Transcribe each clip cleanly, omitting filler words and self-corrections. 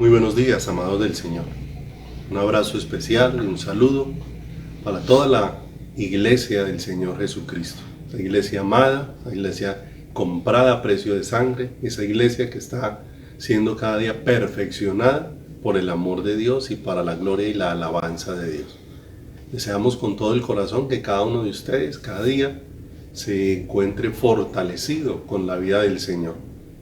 Muy buenos días, amados del Señor. Un abrazo especial y un saludo para toda la iglesia del Señor Jesucristo. La iglesia amada, la iglesia comprada a precio de sangre, esa iglesia que está siendo cada día perfeccionada por el amor de Dios y para la gloria y la alabanza de Dios. Deseamos con todo el corazón que cada uno de ustedes cada día se encuentre fortalecido con la vida del Señor.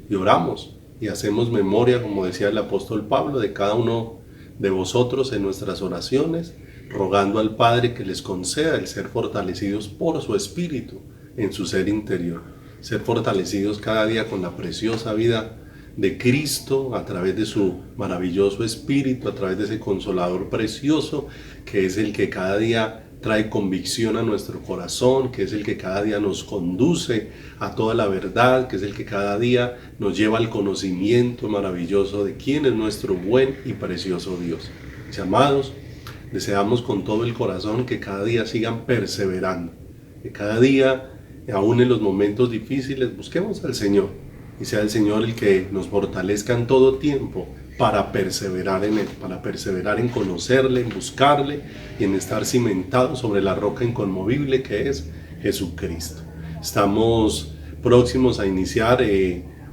Y oramos y hacemos memoria, como decía el apóstol Pablo, de cada uno de vosotros en nuestras oraciones, rogando al Padre que les conceda el ser fortalecidos por su Espíritu en su ser interior. Ser fortalecidos cada día con la preciosa vida de Cristo a través de su maravilloso Espíritu, a través de ese Consolador precioso que es el que cada día trae convicción a nuestro corazón, que es el que cada día nos conduce a toda la verdad, que es el que cada día nos lleva al conocimiento maravilloso de quién es nuestro buen y precioso Dios. Mis amados, deseamos con todo el corazón que cada día sigan perseverando, que cada día, aún en los momentos difíciles, busquemos al Señor y sea el Señor el que nos fortalezca en todo tiempo para perseverar en Él, para perseverar en conocerle, en buscarle y en estar cimentados sobre la roca inconmovible que es Jesucristo. Estamos próximos a iniciar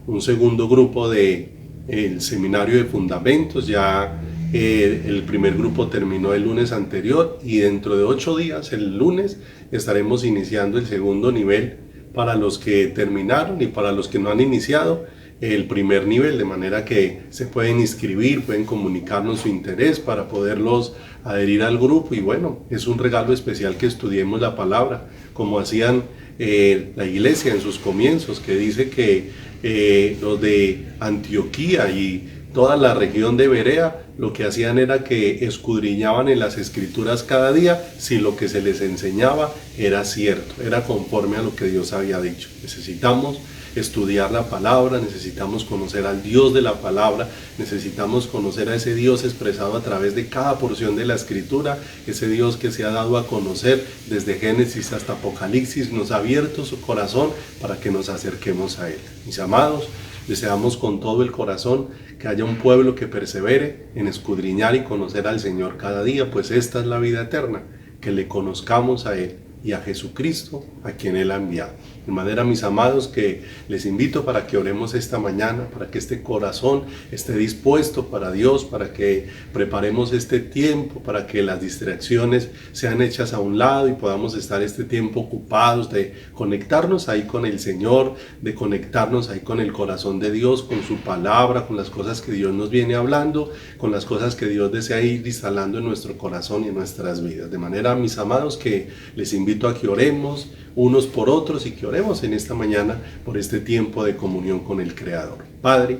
un segundo grupo del seminario de fundamentos. Ya el primer grupo terminó el lunes anterior y dentro de 8 días, el lunes, estaremos iniciando el segundo nivel para los que terminaron y para los que no han iniciado el primer nivel, de manera que se pueden inscribir, pueden comunicarnos su interés para poderlos adherir al grupo. Y bueno, es un regalo especial que estudiemos la palabra, como hacían la iglesia en sus comienzos, que dice que los de Antioquía y toda la región de Berea lo que hacían era que escudriñaban en las escrituras cada día si lo que se les enseñaba era cierto, era conforme a lo que Dios había dicho. Necesitamos estudiar la palabra, necesitamos conocer al Dios de la palabra, necesitamos conocer a ese Dios expresado a través de cada porción de la escritura, ese Dios que se ha dado a conocer desde Génesis hasta Apocalipsis, nos ha abierto su corazón para que nos acerquemos a Él. Mis amados, deseamos con todo el corazón que haya un pueblo que persevere en escudriñar y conocer al Señor cada día, pues esta es la vida eterna, que le conozcamos a Él y a Jesucristo, a quien Él ha enviado. De manera, mis amados, que les invito para que oremos esta mañana, para que este corazón esté dispuesto para Dios, para que preparemos este tiempo, para que las distracciones sean hechas a un lado y podamos estar este tiempo ocupados de conectarnos ahí con el Señor, de conectarnos ahí con el corazón de Dios, con su palabra, con las cosas que Dios nos viene hablando, con las cosas que Dios desea ir instalando en nuestro corazón y en nuestras vidas. De manera, mis amados, que les invito a que oremos unos por otros y que oremos en esta mañana por este tiempo de comunión con el Creador. Padre,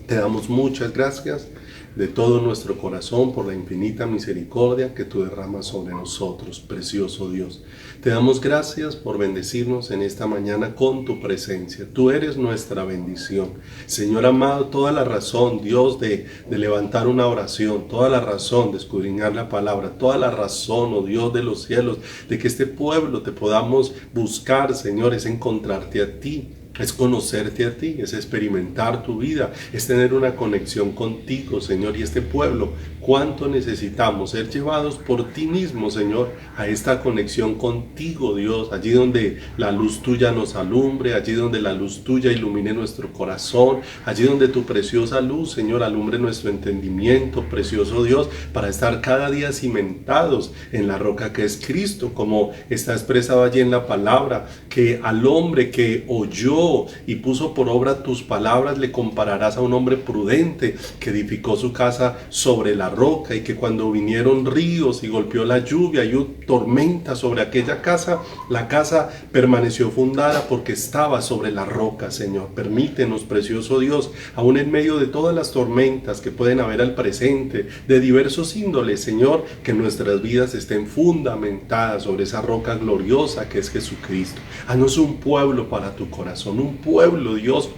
te damos muchas gracias de todo nuestro corazón por la infinita misericordia que tú derramas sobre nosotros, precioso Dios. Te damos gracias por bendecirnos en esta mañana con tu presencia. Tú eres nuestra bendición. Señor amado, toda la razón, Dios, de levantar una oración, toda la razón de escudriñar la palabra, toda la razón, oh Dios de los cielos, de que este pueblo te podamos buscar, Señor, es encontrarte a ti. Es conocerte a ti, es experimentar tu vida, es tener una conexión contigo, Señor, y este pueblo, cuánto necesitamos ser llevados por ti mismo, Señor, a esta conexión contigo, Dios, allí donde la luz tuya nos alumbre, allí donde la luz tuya ilumine nuestro corazón, allí donde tu preciosa luz, Señor, alumbre nuestro entendimiento, precioso Dios, para estar cada día cimentados en la roca que es Cristo, como está expresado allí en la palabra, que al hombre que oyó y puso por obra tus palabras le compararás a un hombre prudente que edificó su casa sobre la roca, y que cuando vinieron ríos y golpeó la lluvia y hubo tormenta sobre aquella casa, la casa permaneció fundada porque estaba sobre la roca. Señor, permítenos, precioso Dios, aún en medio de todas las tormentas que pueden haber al presente de diversos índoles, Señor, que nuestras vidas estén fundamentadas sobre esa roca gloriosa que es Jesucristo. Haznos un pueblo para tu corazón, un pueblo, Dios,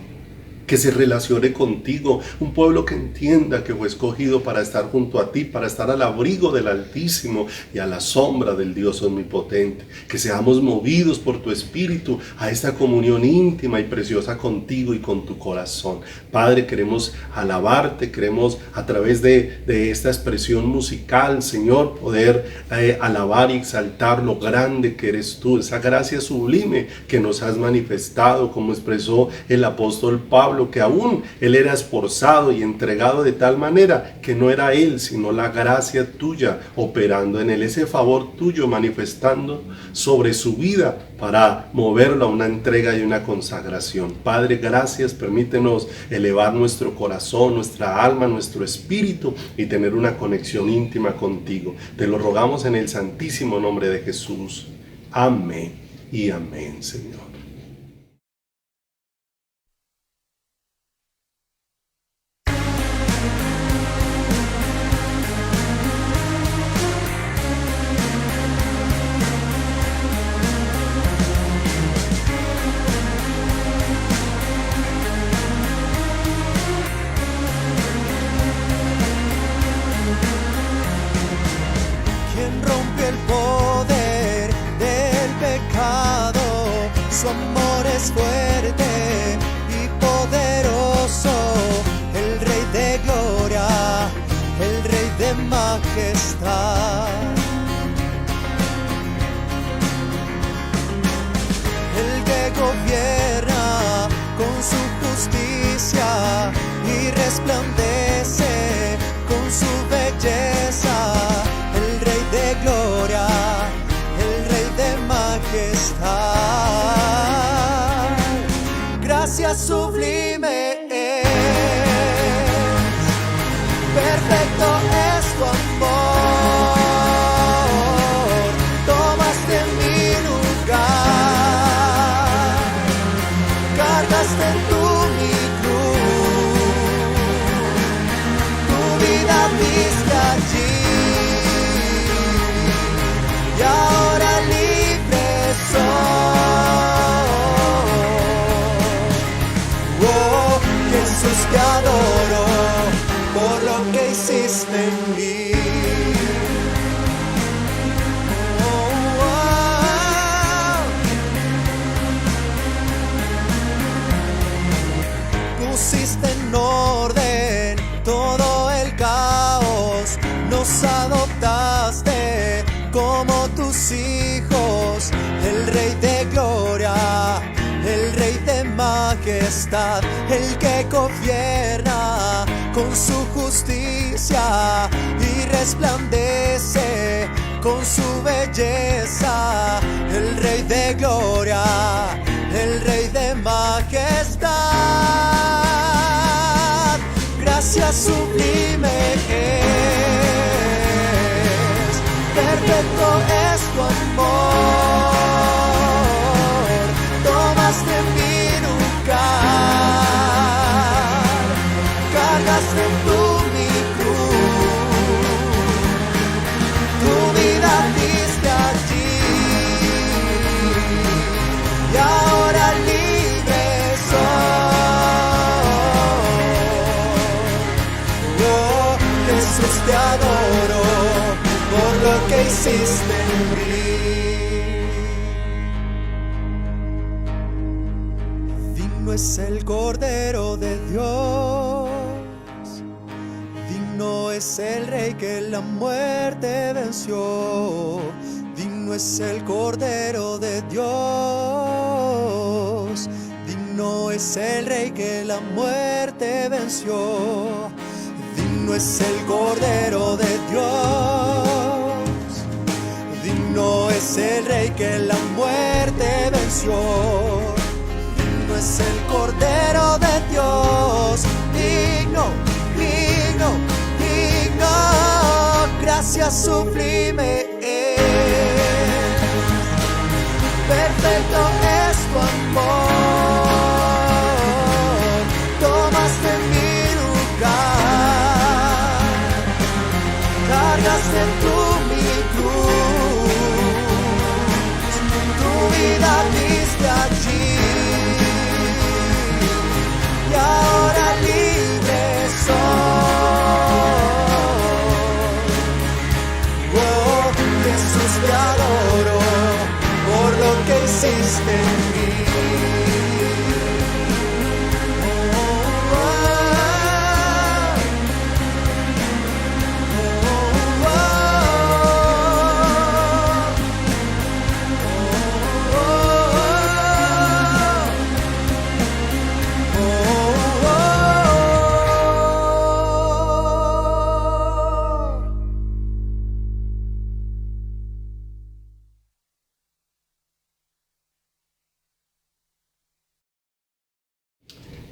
que se relacione contigo, un pueblo que entienda que fue escogido para estar junto a ti, para estar al abrigo del Altísimo y a la sombra del Dios omnipotente, que seamos movidos por tu Espíritu a esta comunión íntima y preciosa contigo y con tu corazón. Padre, queremos alabarte, queremos a través de esta expresión musical, Señor, poder alabar y exaltar lo grande que eres tú, esa gracia sublime que nos has manifestado, como expresó el apóstol Pablo, que aún él era esforzado y entregado de tal manera que no era él, sino la gracia tuya operando en él, ese favor tuyo manifestando sobre su vida para moverlo a una entrega y una consagración. Padre, gracias, permítenos elevar nuestro corazón, nuestra alma, nuestro espíritu y tener una conexión íntima contigo. Te lo rogamos en el santísimo nombre de Jesús. Amén y amén, Señor. Su amor es fuerte y poderoso, el Rey de gloria, el Rey de majestad. El que gobierna con su justicia y resplandece con su belleza, el Rey de gloria, el Rey de majestad. Gracia sublime es, perfecto es tu amor, tomaste mi lugar, cargaste en tu mi cruz, tu vida diste allí, y ahora libre soy. Jesús, te adoro por lo que hiciste en mí. Pusiste en orden todo el caos, nos adoptaste como tus hijos, el Rey de gloria, el Rey de majestad, el que gobierna con su justicia y resplandece con su belleza, el Rey de gloria, el Rey de majestad. Gracia sublime es, perfecto es tu amor, tomaste mi lugar, cargaste en tu mi cruz, tu vida diste allí, y ahora libre soy. Oh, Jesús, te adoro por lo que hiciste en mí. Digno es el Cordero de Dios, digno es el Rey que la muerte venció, digno es el Cordero de Dios, digno es el Rey que la muerte venció, digno es el Cordero de Dios, digno es el Rey que la muerte venció. Es el Cordero de Dios, digno, digno, digno, gracia sublime es, perfecto es tu amor, tomaste mi lugar, cargaste en tu mi cruz, tu vida diste allí. existe en mí.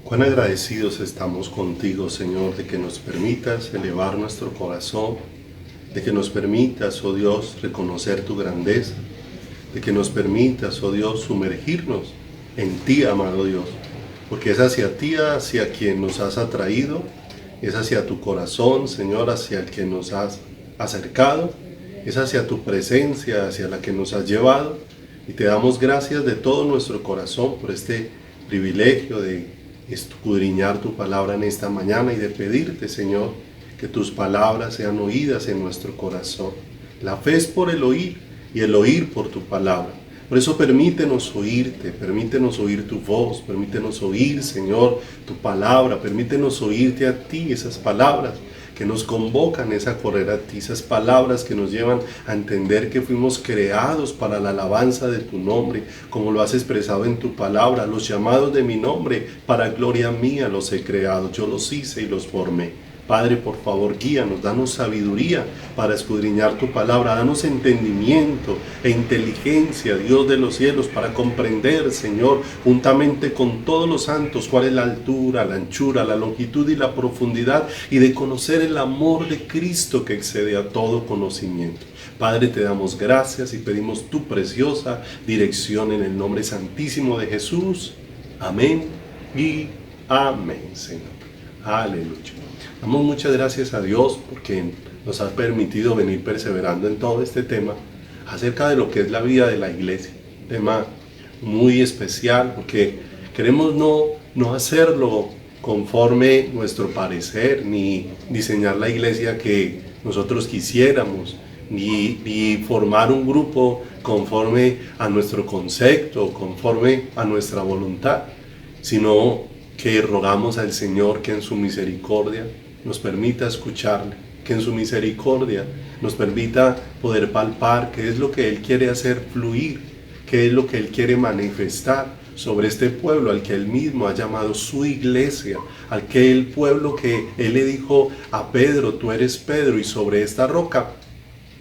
Cuán agradecidos estamos contigo, Señor, de que nos permitas elevar nuestro corazón, de que nos permitas, oh Dios, reconocer tu grandeza, de que nos permitas, oh Dios, sumergirnos en ti, amado Dios, porque es hacia ti, hacia quien nos has atraído, es hacia tu corazón, Señor, hacia el que nos has acercado, es hacia tu presencia, hacia la que nos has llevado, y te damos gracias de todo nuestro corazón por este privilegio de escudriñar tu palabra en esta mañana y de pedirte, Señor, que tus palabras sean oídas en nuestro corazón. La fe es por el oír y el oír por tu palabra. Por eso permítenos oírte, permítenos oír tu voz, permítenos oír, Señor, tu palabra, permítenos oírte a ti, esas palabras que nos convocan a correr a ti, esas palabras que nos llevan a entender que fuimos creados para la alabanza de tu nombre, como lo has expresado en tu palabra. Los llamados de mi nombre, para gloria mía los he creado, yo los hice y los formé. Padre, por favor, guíanos, danos sabiduría para escudriñar tu palabra, danos entendimiento e inteligencia, Dios de los cielos, para comprender, Señor, juntamente con todos los santos, cuál es la altura, la anchura, la longitud y la profundidad, y de conocer el amor de Cristo que excede a todo conocimiento. Padre, te damos gracias y pedimos tu preciosa dirección en el nombre santísimo de Jesús. Amén y amén, Señor. Aleluya. Damos muchas gracias a Dios porque nos ha permitido venir perseverando en todo este tema acerca de lo que es la vida de la iglesia. Un tema muy especial porque queremos no hacerlo conforme nuestro parecer, ni diseñar la iglesia que nosotros quisiéramos, ni formar un grupo conforme a nuestro concepto, conforme a nuestra voluntad, sino que rogamos al Señor que en su misericordia nos permita escucharle, que en su misericordia nos permita poder palpar qué es lo que Él quiere hacer fluir, qué es lo que Él quiere manifestar sobre este pueblo al que Él mismo ha llamado su iglesia, aquel pueblo que Él le dijo a Pedro: tú eres Pedro y sobre esta roca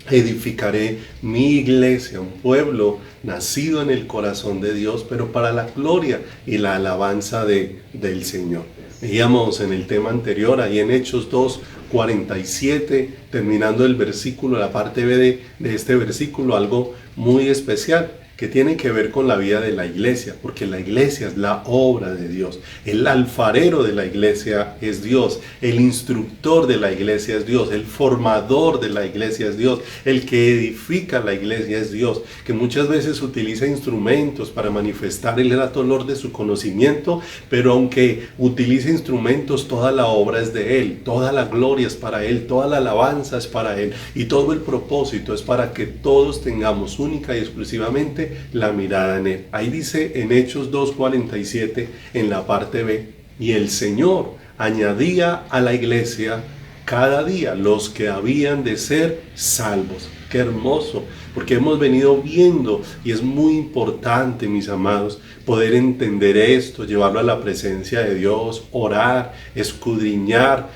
edificaré mi iglesia, un pueblo nacido en el corazón de Dios, pero para la gloria y la alabanza del Señor. Veíamos en el tema anterior, ahí en Hechos 2:47, terminando el versículo, la parte B de este versículo, algo muy especial que tiene que ver con la vida de la iglesia, porque la iglesia es la obra de Dios. El alfarero de la iglesia es Dios, el instructor de la iglesia es Dios, el formador de la iglesia es Dios, el que edifica la iglesia es Dios, que muchas veces utiliza instrumentos para manifestar el grato olor de su conocimiento, pero aunque utilice instrumentos, toda la obra es de Él, toda la gloria es para Él, toda la alabanza es para Él, y todo el propósito es para que todos tengamos única y exclusivamente la mirada en Él. Ahí dice en Hechos 2:47 en la parte B: y el Señor añadía a la iglesia cada día los que habían de ser salvos. Qué hermoso, porque hemos venido viendo, y es muy importante, mis amados, poder entender esto, llevarlo a la presencia de Dios, orar, escudriñar,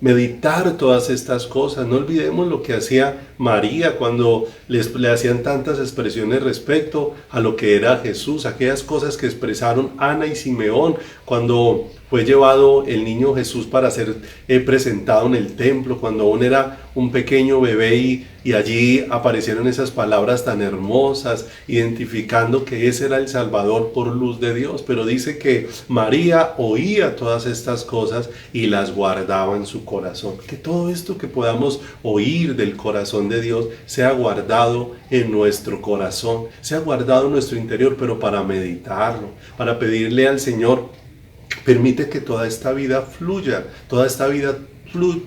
meditar todas estas cosas. No olvidemos lo que hacía María cuando le hacían tantas expresiones respecto a lo que era Jesús, aquellas cosas que expresaron Ana y Simeón cuando fue llevado el niño Jesús para ser presentado en el templo, cuando aún era un pequeño bebé, y allí aparecieron esas palabras tan hermosas, identificando que ese era el Salvador por luz de Dios. Pero dice que María oía todas estas cosas y las guardaba en su corazón. Que todo esto que podamos oír del corazón de Dios sea guardado en nuestro corazón, sea guardado en nuestro interior, pero para meditarlo, para pedirle al Señor: permite que toda esta vida fluya, toda esta vida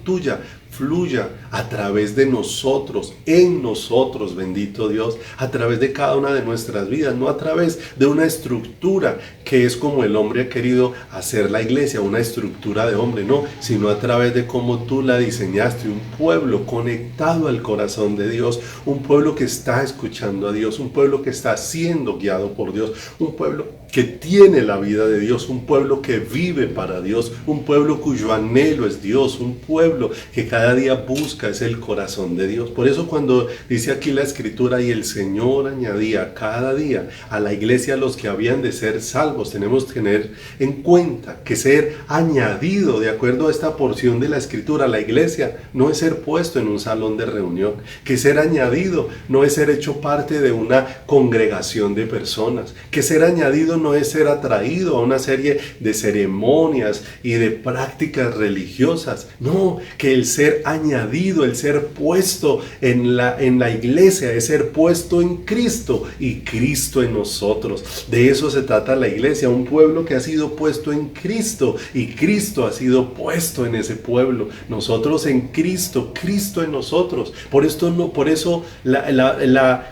tuya fluya a través de nosotros, en nosotros, bendito Dios, a través de cada una de nuestras vidas, no a través de una estructura que es como el hombre ha querido hacer la iglesia, una estructura de hombre, no, sino a través de cómo tú la diseñaste, un pueblo conectado al corazón de Dios, un pueblo que está escuchando a Dios, un pueblo que está siendo guiado por Dios, un pueblo que tiene la vida de Dios, un pueblo que vive para Dios, un pueblo cuyo anhelo es Dios, un pueblo que cada día busca es el corazón de Dios. Por eso cuando dice aquí la escritura, y el Señor añadía cada día a la iglesia los que habían de ser salvos, tenemos que tener en cuenta que ser añadido, de acuerdo a esta porción de la escritura, la iglesia no es ser puesto en un salón de reunión, que ser añadido no es ser hecho parte de una congregación de personas, que ser añadido no es ser atraído a una serie de ceremonias y de prácticas religiosas. No, que el ser añadido, el ser puesto en la iglesia es ser puesto en Cristo y Cristo en nosotros. De eso se trata la iglesia, un pueblo que ha sido puesto en Cristo y Cristo ha sido puesto en ese pueblo. Nosotros en Cristo, Cristo en nosotros. Por eso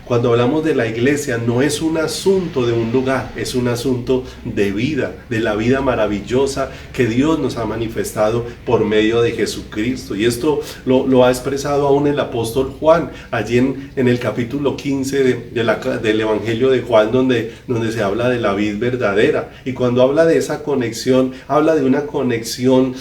cuando hablamos de la iglesia no es un asunto de un lugar, es un asunto de vida, de la vida maravillosa que Dios nos ha manifestado por medio de Jesucristo. Y esto lo ha expresado aún el apóstol Juan, allí en el capítulo 15 del Evangelio de Juan, donde se habla de la vid verdadera. Y cuando habla de esa conexión, habla de una conexión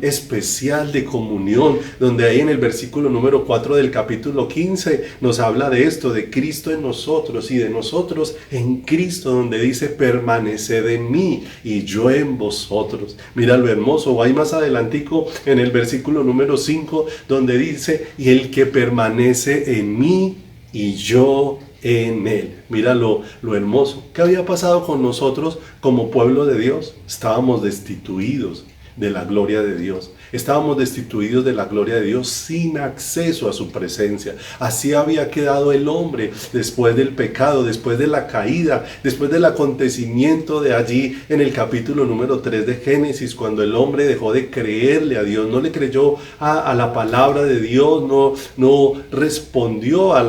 especial de comunión, donde ahí en el versículo número 4 del capítulo 15 nos habla de esto, de Cristo en nosotros y de nosotros en Cristo, donde dice: permaneced en mí y yo en vosotros. Mira lo hermoso, o ahí más adelantico en el versículo número 5, donde dice: y el que permanece en mí y yo en él. Mira lo hermoso. ¿Qué había pasado con nosotros como pueblo de Dios? Estábamos destituidos de la gloria de Dios. Estábamos destituidos de la gloria de Dios, sin acceso a su presencia. Así había quedado el hombre después del pecado, después de la caída, después del acontecimiento de allí en el capítulo número 3 de Génesis, cuando el hombre dejó de creerle a Dios, no le creyó a la palabra de Dios, no respondió a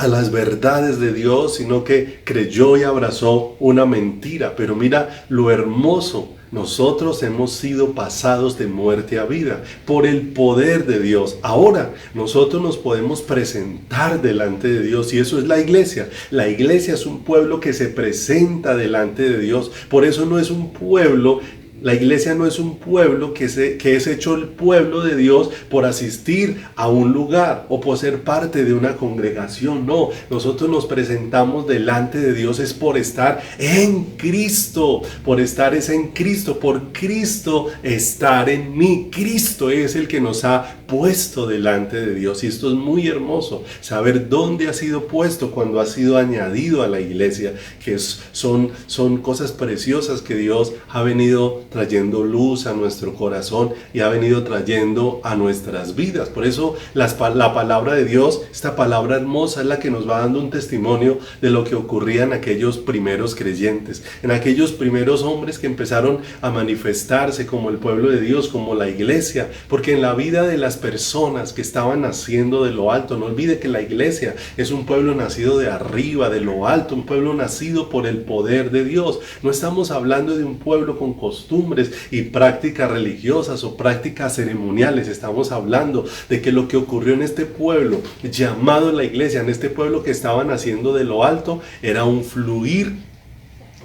las verdades de Dios, sino que creyó y abrazó una mentira. Pero mira lo hermoso. Nosotros hemos sido pasados de muerte a vida por el poder de Dios. Ahora nosotros nos podemos presentar delante de Dios, y eso es la iglesia. La iglesia es un pueblo que se presenta delante de Dios. Por eso no es un pueblo. La iglesia no es un pueblo que es hecho el pueblo de Dios por asistir a un lugar o por ser parte de una congregación. No, nosotros nos presentamos delante de Dios es por estar en Cristo, por estar es en Cristo, por Cristo estar en mí. Cristo es el que nos ha puesto delante de Dios, y esto es muy hermoso, saber dónde ha sido puesto cuando ha sido añadido a la iglesia, que son cosas preciosas que Dios ha venido trayendo luz a nuestro corazón y ha venido trayendo a nuestras vidas. Por eso la palabra de Dios, esta palabra hermosa, es la que nos va dando un testimonio de lo que ocurría en aquellos primeros creyentes, en aquellos primeros hombres que empezaron a manifestarse como el pueblo de Dios, como la iglesia, porque en la vida de las personas que estaban naciendo de lo alto, no olvide que la iglesia es un pueblo nacido de arriba, de lo alto, un pueblo nacido por el poder de Dios. No estamos hablando de un pueblo con costumbres y prácticas religiosas o prácticas ceremoniales. Estamos hablando de que lo que ocurrió en este pueblo llamado la iglesia, en este pueblo que estaba naciendo de lo alto, era un fluir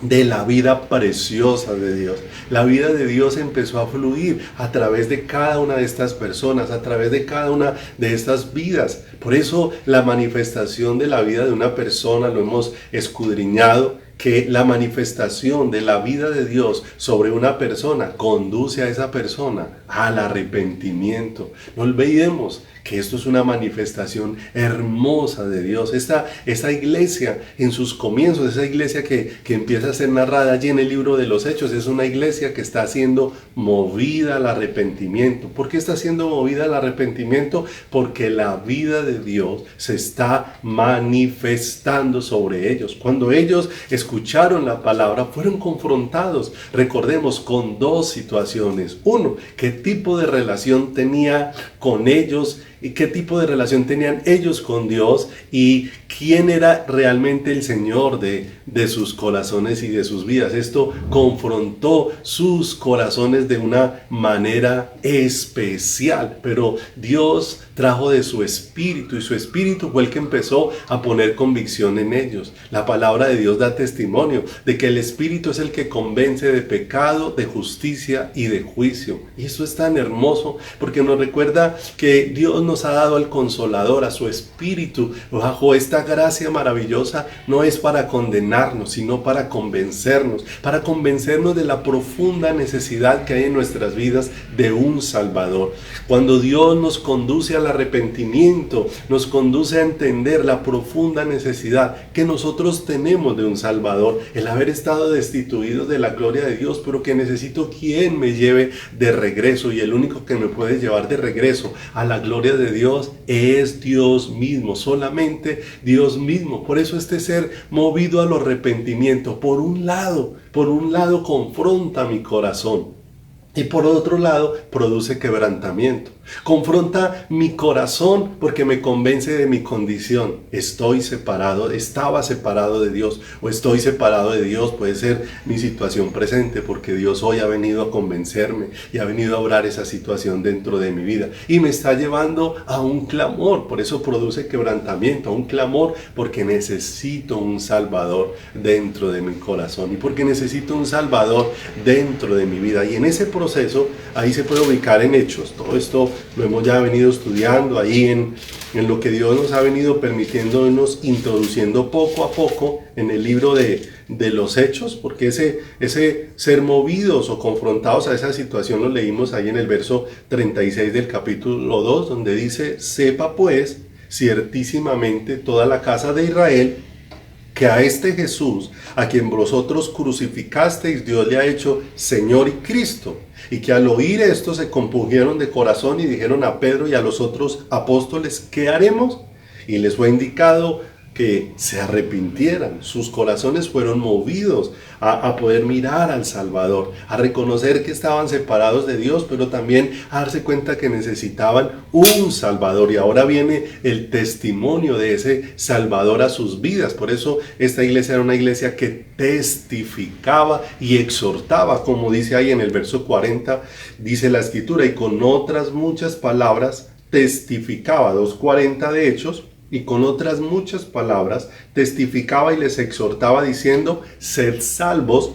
de la vida preciosa de Dios. La vida de Dios empezó a fluir a través de cada una de estas personas, a través de cada una de estas vidas. Por eso la manifestación de la vida de una persona, lo hemos escudriñado, que la manifestación de la vida de Dios sobre una persona conduce a esa persona al arrepentimiento. No olvidemos que esto es una manifestación hermosa de Dios. Esta iglesia en sus comienzos, esa iglesia que empieza a ser narrada allí en el libro de los Hechos, es una iglesia que está siendo movida al arrepentimiento. ¿Por qué está siendo movida al arrepentimiento? Porque la vida de Dios se está manifestando sobre ellos. Cuando ellos escucharon la palabra, fueron confrontados, recordemos, con dos situaciones. Uno, ¿qué tipo de relación tenía con ellos y qué tipo de relación tenían ellos con Dios y quién era realmente el Señor de sus corazones y de sus vidas? Esto confrontó sus corazones de una manera especial, pero Dios trajo de su espíritu y su espíritu fue el que empezó a poner convicción en ellos. La palabra de Dios da testimonio de que el espíritu es el que convence de pecado, de justicia y de juicio. Y eso es tan hermoso porque nos recuerda que Dios nos ha dado al Consolador, a su Espíritu, bajo esta gracia maravillosa. No es para condenarnos, sino para convencernos de la profunda necesidad que hay en nuestras vidas de un Salvador. Cuando Dios nos conduce al arrepentimiento, nos conduce a entender la profunda necesidad que nosotros tenemos de un Salvador, el haber estado destituidos de la gloria de Dios, pero que necesito quien me lleve de regreso, y el único que me puede llevar de regreso a la gloria de Dios es Dios mismo, solamente Dios mismo. Por eso este ser movido al arrepentimiento, por un lado confronta mi corazón y por otro lado produce quebrantamiento. Confronta mi corazón porque me convence de mi condición. Estaba separado de Dios, o estoy separado de Dios. Puede ser mi situación presente, porque Dios hoy ha venido a convencerme y ha venido a obrar esa situación dentro de mi vida y me está llevando a un clamor. Por eso produce quebrantamiento, a un clamor, porque necesito un Salvador dentro de mi corazón y porque necesito un Salvador dentro de mi vida. Y en ese proceso, ahí se puede ubicar en Hechos. Todo esto lo hemos ya venido estudiando ahí en lo que Dios nos ha venido permitiéndonos, introduciendo poco a poco en el libro de los Hechos, porque ese ser movidos o confrontados a esa situación lo leímos ahí en el verso 36 del capítulo 2, donde dice: sepa pues ciertísimamente toda la casa de Israel que a este Jesús, a quien vosotros crucificasteis, Dios le ha hecho Señor y Cristo. Y que al oír esto se compungieron de corazón y dijeron a Pedro y a los otros apóstoles: ¿qué haremos? Y les fue indicado que se arrepintieran. Sus corazones fueron movidos a poder mirar al Salvador, a reconocer que estaban separados de Dios, pero también a darse cuenta que necesitaban un Salvador. Y ahora viene el testimonio de ese Salvador a sus vidas. Por eso esta iglesia era una iglesia que testificaba y exhortaba, como dice ahí en el verso 40, dice la Escritura: y con otras muchas palabras testificaba, 2:40 de Hechos, y con otras muchas palabras testificaba y les exhortaba diciendo: sed salvos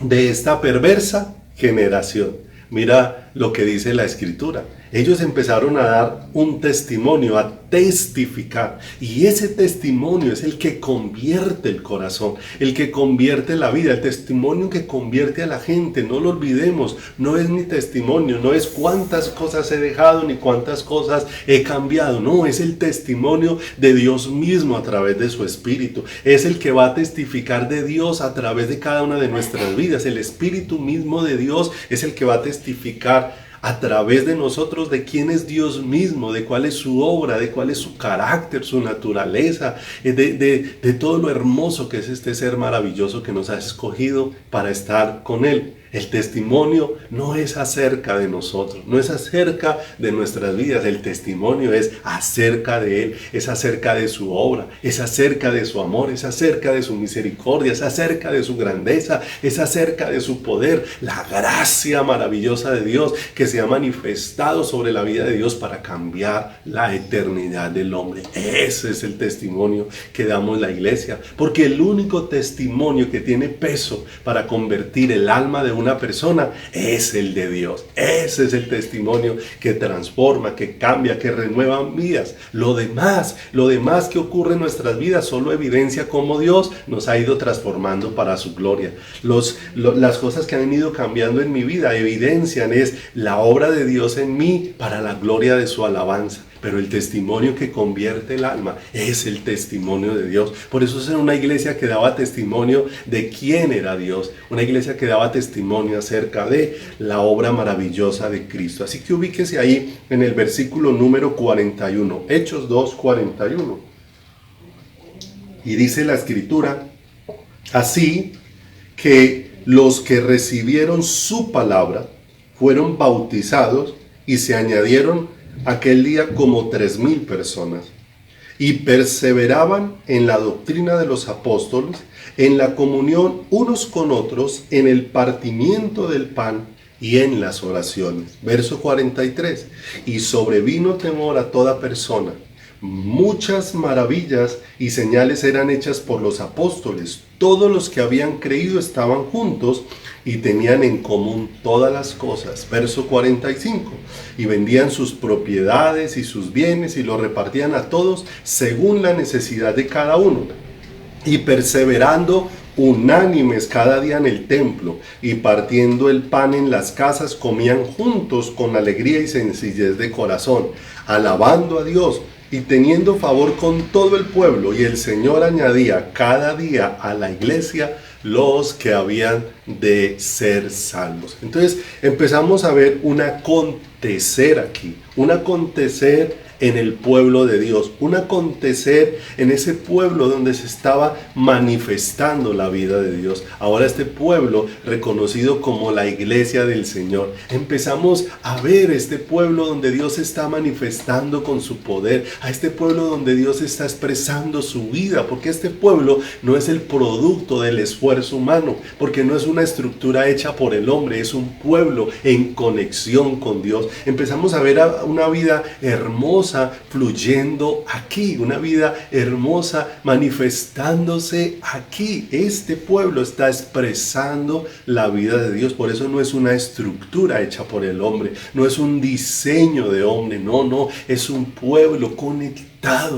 de esta perversa generación. Mira lo que dice la Escritura. Ellos empezaron a dar un testimonio, a testificar. Y ese testimonio es el que convierte el corazón, el que convierte la vida, el testimonio que convierte a la gente. No lo olvidemos, no es mi testimonio, no es cuántas cosas he dejado ni cuántas cosas he cambiado. No, es el testimonio de Dios mismo a través de su Espíritu. Es el que va a testificar de Dios a través de cada una de nuestras vidas. El Espíritu mismo de Dios es el que va a testificar a través de nosotros de quién es Dios mismo, de cuál es su obra, de cuál es su carácter, su naturaleza, de todo lo hermoso que es este ser maravilloso que nos ha escogido para estar con Él. El testimonio no es acerca de nosotros, no es acerca de nuestras vidas. El testimonio es acerca de Él, es acerca de su obra, es acerca de su amor, es acerca de su misericordia, es acerca de su grandeza, es acerca de su poder, la gracia maravillosa de Dios que se ha manifestado sobre la vida de Dios para cambiar la eternidad del hombre. Ese es el testimonio que damos la iglesia, porque el único testimonio que tiene peso para convertir el alma de una persona es el de Dios. Ese es el testimonio que transforma, que cambia, que renueva vidas. Lo demás que ocurre en nuestras vidas solo evidencia cómo Dios nos ha ido transformando para su gloria. Las cosas que han ido cambiando en mi vida evidencian es la obra de Dios en mí para la gloria de su alabanza. pero el testimonio que convierte el alma es el testimonio de Dios. Por eso era una iglesia que daba testimonio de quién era Dios, una iglesia que daba testimonio acerca de la obra maravillosa de Cristo. Así que ubíquese ahí en el versículo número 41, Hechos 2, 41. Y dice la Escritura: así que los que recibieron su palabra fueron bautizados, y se añadieron aquel día como 3,000 personas. Y perseveraban en la doctrina de los apóstoles, en la comunión unos con otros, en el partimiento del pan y en las oraciones. Verso 43. Y sobrevino temor a toda persona. Muchas maravillas y señales eran hechas por los apóstoles. Todos los que habían creído estaban juntos y tenían en común todas las cosas. Verso 45. Y vendían sus propiedades y sus bienes y los repartían a todos según la necesidad de cada uno. Y perseverando unánimes cada día en el templo y partiendo el pan en las casas, comían juntos con alegría y sencillez de corazón, alabando a Dios y teniendo favor con todo el pueblo. Y el Señor añadía cada día a la iglesia los que habían de ser salvos. Entonces empezamos a ver un acontecer aquí, un acontecer en el pueblo de Dios, un acontecer en ese pueblo donde se estaba manifestando la vida de Dios. Ahora este pueblo reconocido como la iglesia del Señor. Empezamos a ver este pueblo donde Dios está manifestando con su poder, a este pueblo donde Dios está expresando su vida, porque este pueblo no es el producto del esfuerzo humano, porque no es una estructura hecha por el hombre, es un pueblo en conexión con Dios. Empezamos a ver una vida hermosa fluyendo aquí, una vida hermosa manifestándose aquí. Este pueblo está expresando la vida de Dios. Por eso no es una estructura hecha por el hombre, no es un diseño de hombre, no, es un pueblo conectado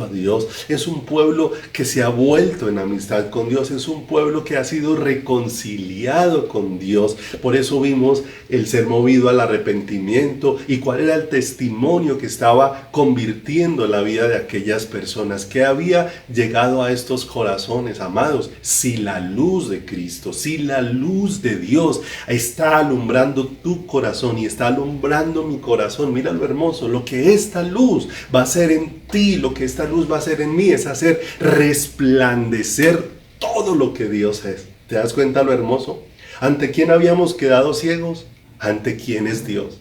a Dios, es un pueblo que se ha vuelto en amistad con Dios, es un pueblo que ha sido reconciliado con Dios. Por eso vimos el ser movido al arrepentimiento y cuál era el testimonio que estaba convirtiendo la vida de aquellas personas, que había llegado a estos corazones. Amados, si la luz de Cristo, si la luz de Dios está alumbrando tu corazón y está alumbrando mi corazón, mira lo hermoso, lo que esta luz va a hacer en ti, lo que esta luz va a hacer en mí es hacer resplandecer todo lo que Dios es. ¿Te das cuenta lo hermoso? ¿Ante quién habíamos quedado ciegos? ¿Ante quién es Dios?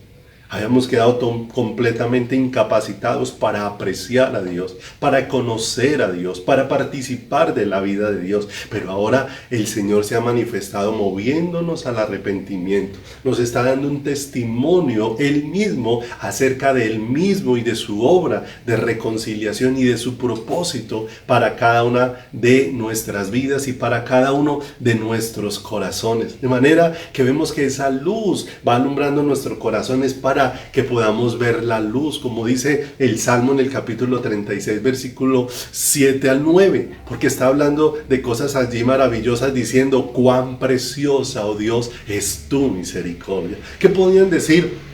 Habíamos quedado completamente incapacitados para apreciar a Dios, para conocer a Dios, para participar de la vida de Dios. Pero ahora el Señor se ha manifestado moviéndonos al arrepentimiento. Nos está dando un testimonio Él mismo acerca de Él mismo y de su obra de reconciliación y de su propósito para cada una de nuestras vidas y para cada uno de nuestros corazones. De manera que vemos que esa luz va alumbrando nuestros corazones para que podamos ver la luz, como dice el Salmo en el capítulo 36, versículo 7 al 9, porque está hablando de cosas allí maravillosas, diciendo: cuán preciosa, oh Dios, es tu misericordia. ¿Qué podían decir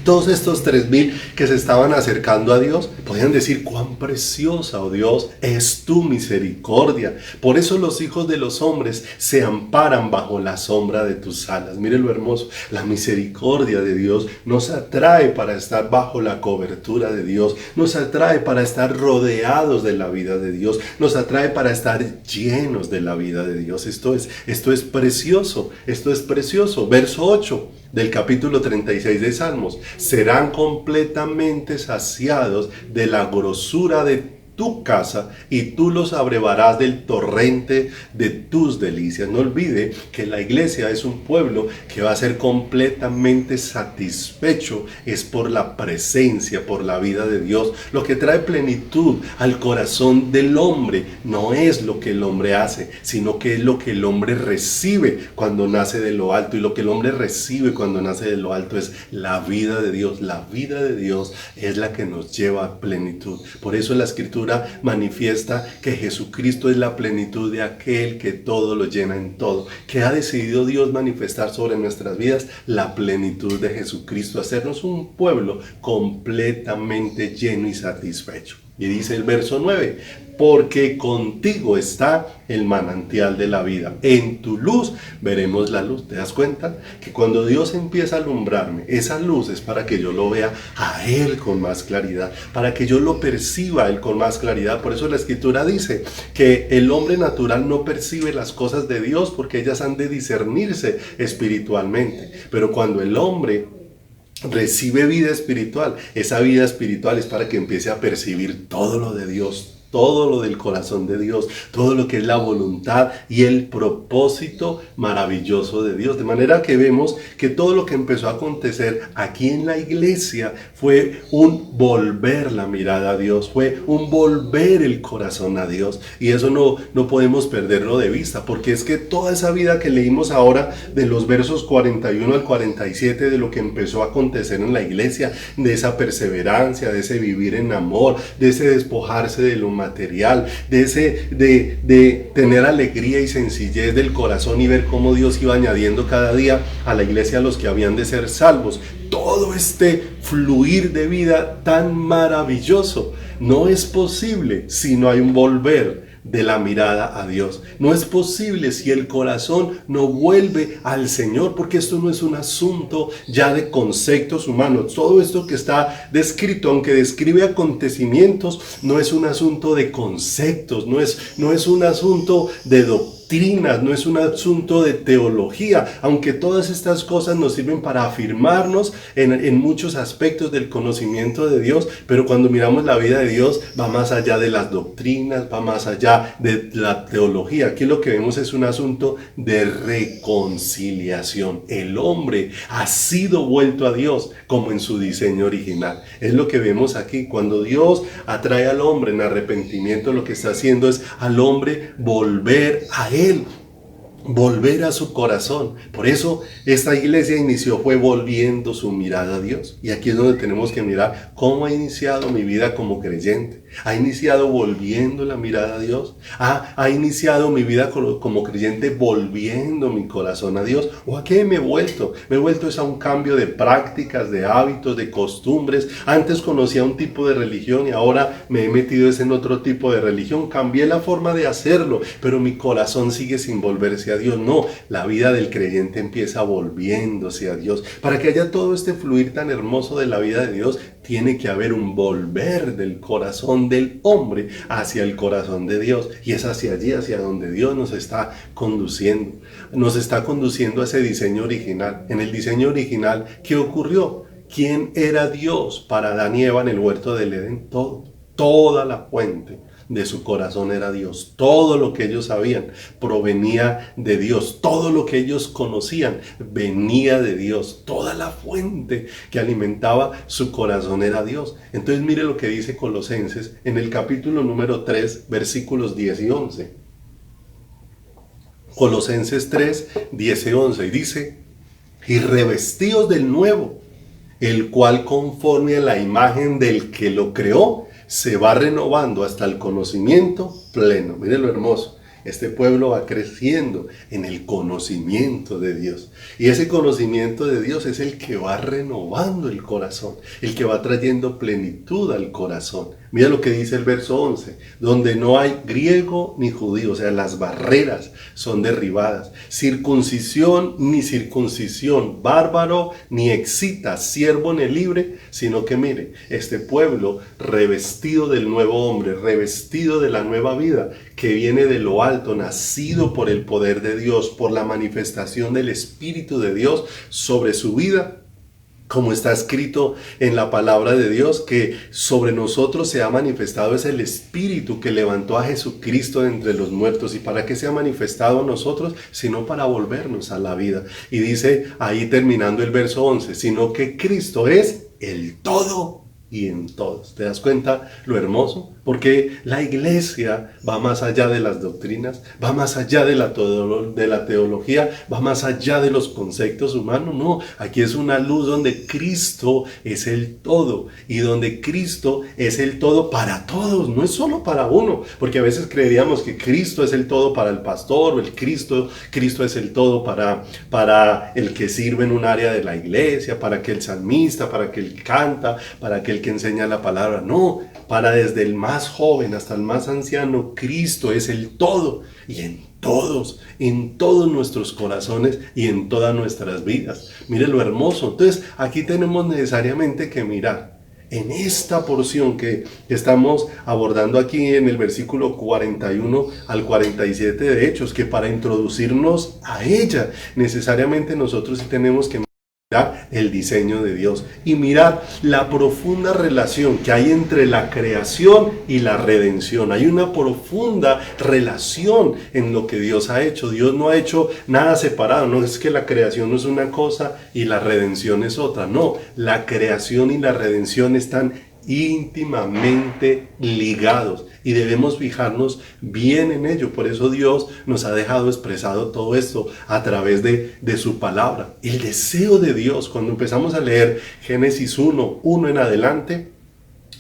todos estos 3,000 que se estaban acercando a Dios? Podían decir: cuán preciosa, oh Dios, es tu misericordia. Por eso los hijos de los hombres se amparan bajo la sombra de tus alas. Mire lo hermoso. La misericordia de Dios nos atrae para estar bajo la cobertura de Dios. Nos atrae para estar rodeados de la vida de Dios. Nos atrae para estar llenos de la vida de Dios. Esto es precioso. Esto es precioso. Verso 8 del capítulo 36 de Salmos: serán completamente saciados de la grosura de tu casa y tú los abrevarás del torrente de tus delicias. No olvide que la iglesia es un pueblo que va a ser completamente satisfecho es por la presencia, por la vida de Dios. Lo que trae plenitud al corazón del hombre no es lo que el hombre hace, sino que es lo que el hombre recibe cuando nace de lo alto. Y lo que el hombre recibe cuando nace de lo alto es la vida de Dios. La vida de Dios es la que nos lleva a plenitud. Por eso la Escritura Escritura manifiesta que Jesucristo es la plenitud de aquel que todo lo llena en todo, que ha decidido Dios manifestar sobre nuestras vidas la plenitud de Jesucristo, hacernos un pueblo completamente lleno y satisfecho. Y dice el verso 9, porque contigo está el manantial de la vida. En tu luz veremos la luz. ¿Te das cuenta? Que cuando Dios empieza a alumbrarme, esa luz es para que yo lo vea a Él con más claridad, para que yo lo perciba a Él con más claridad. Por eso la Escritura dice que el hombre natural no percibe las cosas de Dios porque ellas han de discernirse espiritualmente. Pero cuando el hombre recibe vida espiritual, esa vida espiritual es para que empiece a percibir todo lo de Dios, todo lo del corazón de Dios, todo lo que es la voluntad y el propósito maravilloso de Dios. De manera que vemos que todo lo que empezó a acontecer aquí en la iglesia fue un volver la mirada a Dios, fue un volver el corazón a Dios. Y eso no podemos perderlo de vista, porque es que toda esa vida que leímos ahora de los versos 41 al 47 de lo que empezó a acontecer en la iglesia, de esa perseverancia, de ese vivir en amor, de ese despojarse de lo material, de tener alegría y sencillez del corazón y ver cómo Dios iba añadiendo cada día a la iglesia a los que habían de ser salvos. Todo este fluir de vida tan maravilloso no es posible si no hay un volver de la mirada a Dios. No es posible si el corazón no vuelve al Señor, porque esto no es un asunto ya de conceptos humanos. Todo esto que está descrito, aunque describe acontecimientos, no es un asunto de conceptos, no es un asunto de doctrinas, no es un asunto de teología, aunque todas estas cosas nos sirven para afirmarnos en muchos aspectos del conocimiento de Dios, pero cuando miramos la vida de Dios va más allá de las doctrinas, va más allá de la teología. Aquí lo que vemos es un asunto de reconciliación. El hombre ha sido vuelto a Dios como en su diseño original. Es lo que vemos aquí. Cuando Dios atrae al hombre en arrepentimiento, lo que está haciendo es al hombre volver a Él, volver a su corazón. Por eso esta iglesia fue volviendo su mirada a Dios. Y aquí es donde tenemos que mirar cómo ha iniciado mi vida como creyente. Ha iniciado volviendo la mirada a Dios. Ha iniciado mi vida como creyente volviendo mi corazón a Dios. ¿O a qué me he vuelto? Me he vuelto a un cambio de prácticas, de hábitos, de costumbres. Antes conocía un tipo de religión y ahora me he metido en otro tipo de religión. Cambié la forma de hacerlo, pero mi corazón sigue sin volverse a Dios. No, la vida del creyente empieza volviéndose a Dios. Para que haya todo este fluir tan hermoso de la vida de Dios, tiene que haber un volver del corazón del hombre hacia el corazón de Dios. Y es hacia allí, hacia donde Dios nos está conduciendo. Nos está conduciendo a ese diseño original. En el diseño original, ¿qué ocurrió? ¿Quién era Dios para Adán y Eva en el huerto del Edén? Toda la fuente de su corazón era Dios. Todo lo que ellos sabían provenía de Dios. Todo lo que ellos conocían venía de Dios. Toda la fuente que alimentaba su corazón era Dios. Entonces mire lo que dice Colosenses en el capítulo número 3, versículos 10 y 11. Colosenses 3, 10 y 11. Y dice: y revestidos del nuevo, el cual conforme a la imagen del que lo creó, se va renovando hasta el conocimiento pleno. Mire lo hermoso. Este pueblo va creciendo en el conocimiento de Dios. Y ese conocimiento de Dios es el que va renovando el corazón, el que va trayendo plenitud al corazón. Mira lo que dice el verso 11, donde no hay griego ni judío, o sea, las barreras son derribadas. Circuncisión ni circuncisión, bárbaro ni excita, siervo ni libre, sino que mire, este pueblo revestido del nuevo hombre, revestido de la nueva vida, que viene de lo alto, nacido por el poder de Dios, por la manifestación del Espíritu de Dios sobre su vida. Como está escrito en la palabra de Dios, que sobre nosotros se ha manifestado es el Espíritu que levantó a Jesucristo de entre los muertos. ¿Y para qué se ha manifestado a nosotros? Sino para volvernos a la vida. Y dice ahí terminando el verso 11, sino que Cristo es el todo y en todos. ¿Te das cuenta lo hermoso? Porque la iglesia va más allá de las doctrinas, va más allá de la teología, va más allá de los conceptos humanos. No, aquí es una luz donde Cristo es el todo y donde Cristo es el todo para todos, no es solo para uno, porque a veces creeríamos que Cristo es el todo para el pastor o Cristo es el todo para el que sirve en un área de la iglesia, para que el salmista, para que el canta, para que el que enseña la palabra. No, para desde el más joven hasta el más anciano, Cristo es el todo y en todos nuestros corazones y en todas nuestras vidas. Mire lo hermoso. Entonces aquí tenemos necesariamente que mirar en esta porción que estamos abordando aquí en el versículo 41 al 47 de Hechos, que para introducirnos a ella necesariamente nosotros sí tenemos que mirar el diseño de Dios y mirar la profunda relación que hay entre la creación y la redención. Hay una profunda relación en lo que Dios ha hecho. Dios no ha hecho nada separado. No es que la creación es una cosa y la redención es otra. No, la creación y la redención están íntimamente ligados y debemos fijarnos bien en ello. Por eso Dios nos ha dejado expresado todo esto a través de su palabra. El deseo de Dios, cuando empezamos a leer Génesis 1 en adelante,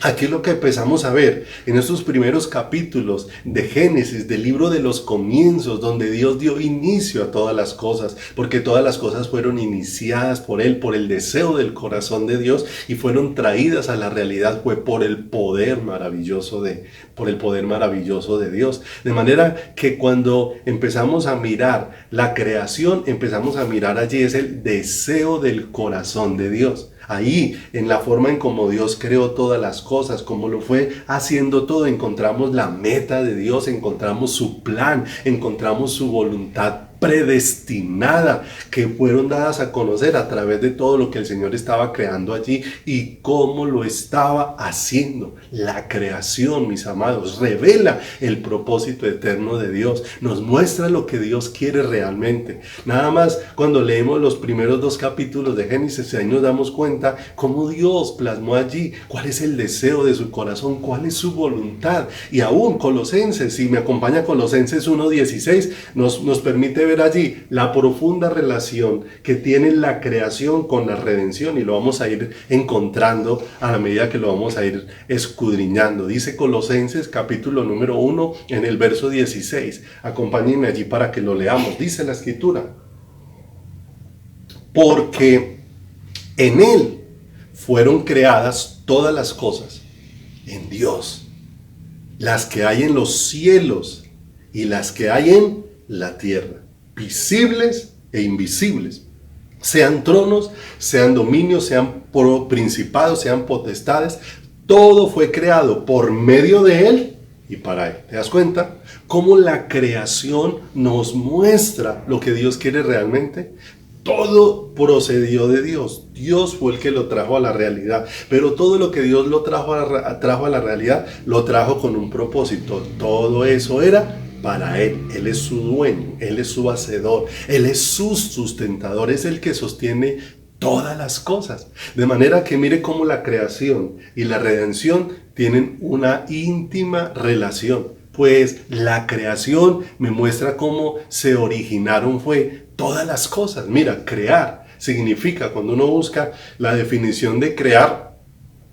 aquí es lo que empezamos a ver en estos primeros capítulos de Génesis, del libro de los comienzos, donde Dios dio inicio a todas las cosas, porque todas las cosas fueron iniciadas por Él, por el deseo del corazón de Dios y fueron traídas a la realidad, fue por el poder maravilloso de Dios. De manera que cuando empezamos a mirar la creación, empezamos a mirar allí es el deseo del corazón de Dios. Ahí, en la forma en cómo Dios creó todas las cosas, como lo fue haciendo todo, encontramos la meta de Dios, encontramos su plan, encontramos su voluntad predestinada, que fueron dadas a conocer a través de todo lo que el Señor estaba creando allí y cómo lo estaba haciendo. La creación, mis amados, revela el propósito eterno de Dios, nos muestra lo que Dios quiere realmente. Nada más cuando leemos los primeros 2 capítulos de Génesis, ahí nos damos cuenta cómo Dios plasmó allí cuál es el deseo de su corazón, cuál es su voluntad. Y aún Colosenses, si me acompaña Colosenses 1:16, nos permite ver allí la profunda relación que tiene la creación con la redención, y lo vamos a ir encontrando a la medida que lo vamos a ir escudriñando. Dice Colosenses capítulo número 1 en el verso 16. Acompáñenme allí para que lo leamos. Dice la escritura: porque en Él fueron creadas todas las cosas, en Dios, las que hay en los cielos y las que hay en la tierra, visibles e invisibles, sean tronos, sean dominios, sean principados, sean potestades. Todo fue creado por medio de Él y para Él. ¿Te das cuenta cómo la creación nos muestra lo que Dios quiere realmente? Todo procedió de Dios. Dios fue el que lo trajo a la realidad. Pero todo lo que Dios lo trajo a la realidad, lo trajo con un propósito. Todo eso era para Él. Él es su dueño, Él es su hacedor, Él es su sustentador, es el que sostiene todas las cosas. De manera que mire cómo la creación y la redención tienen una íntima relación. Pues la creación me muestra cómo se originaron todas las cosas. Mira, crear significa, cuando uno busca la definición de crear,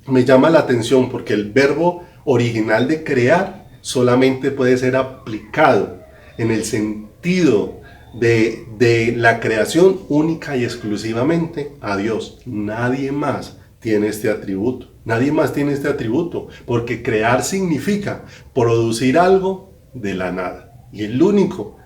me llama la atención porque el verbo original de crear solamente puede ser aplicado en el sentido de la creación única y exclusivamente a Dios. Nadie más tiene este atributo. Nadie más tiene este atributo, porque crear significa producir algo de la nada. Y el único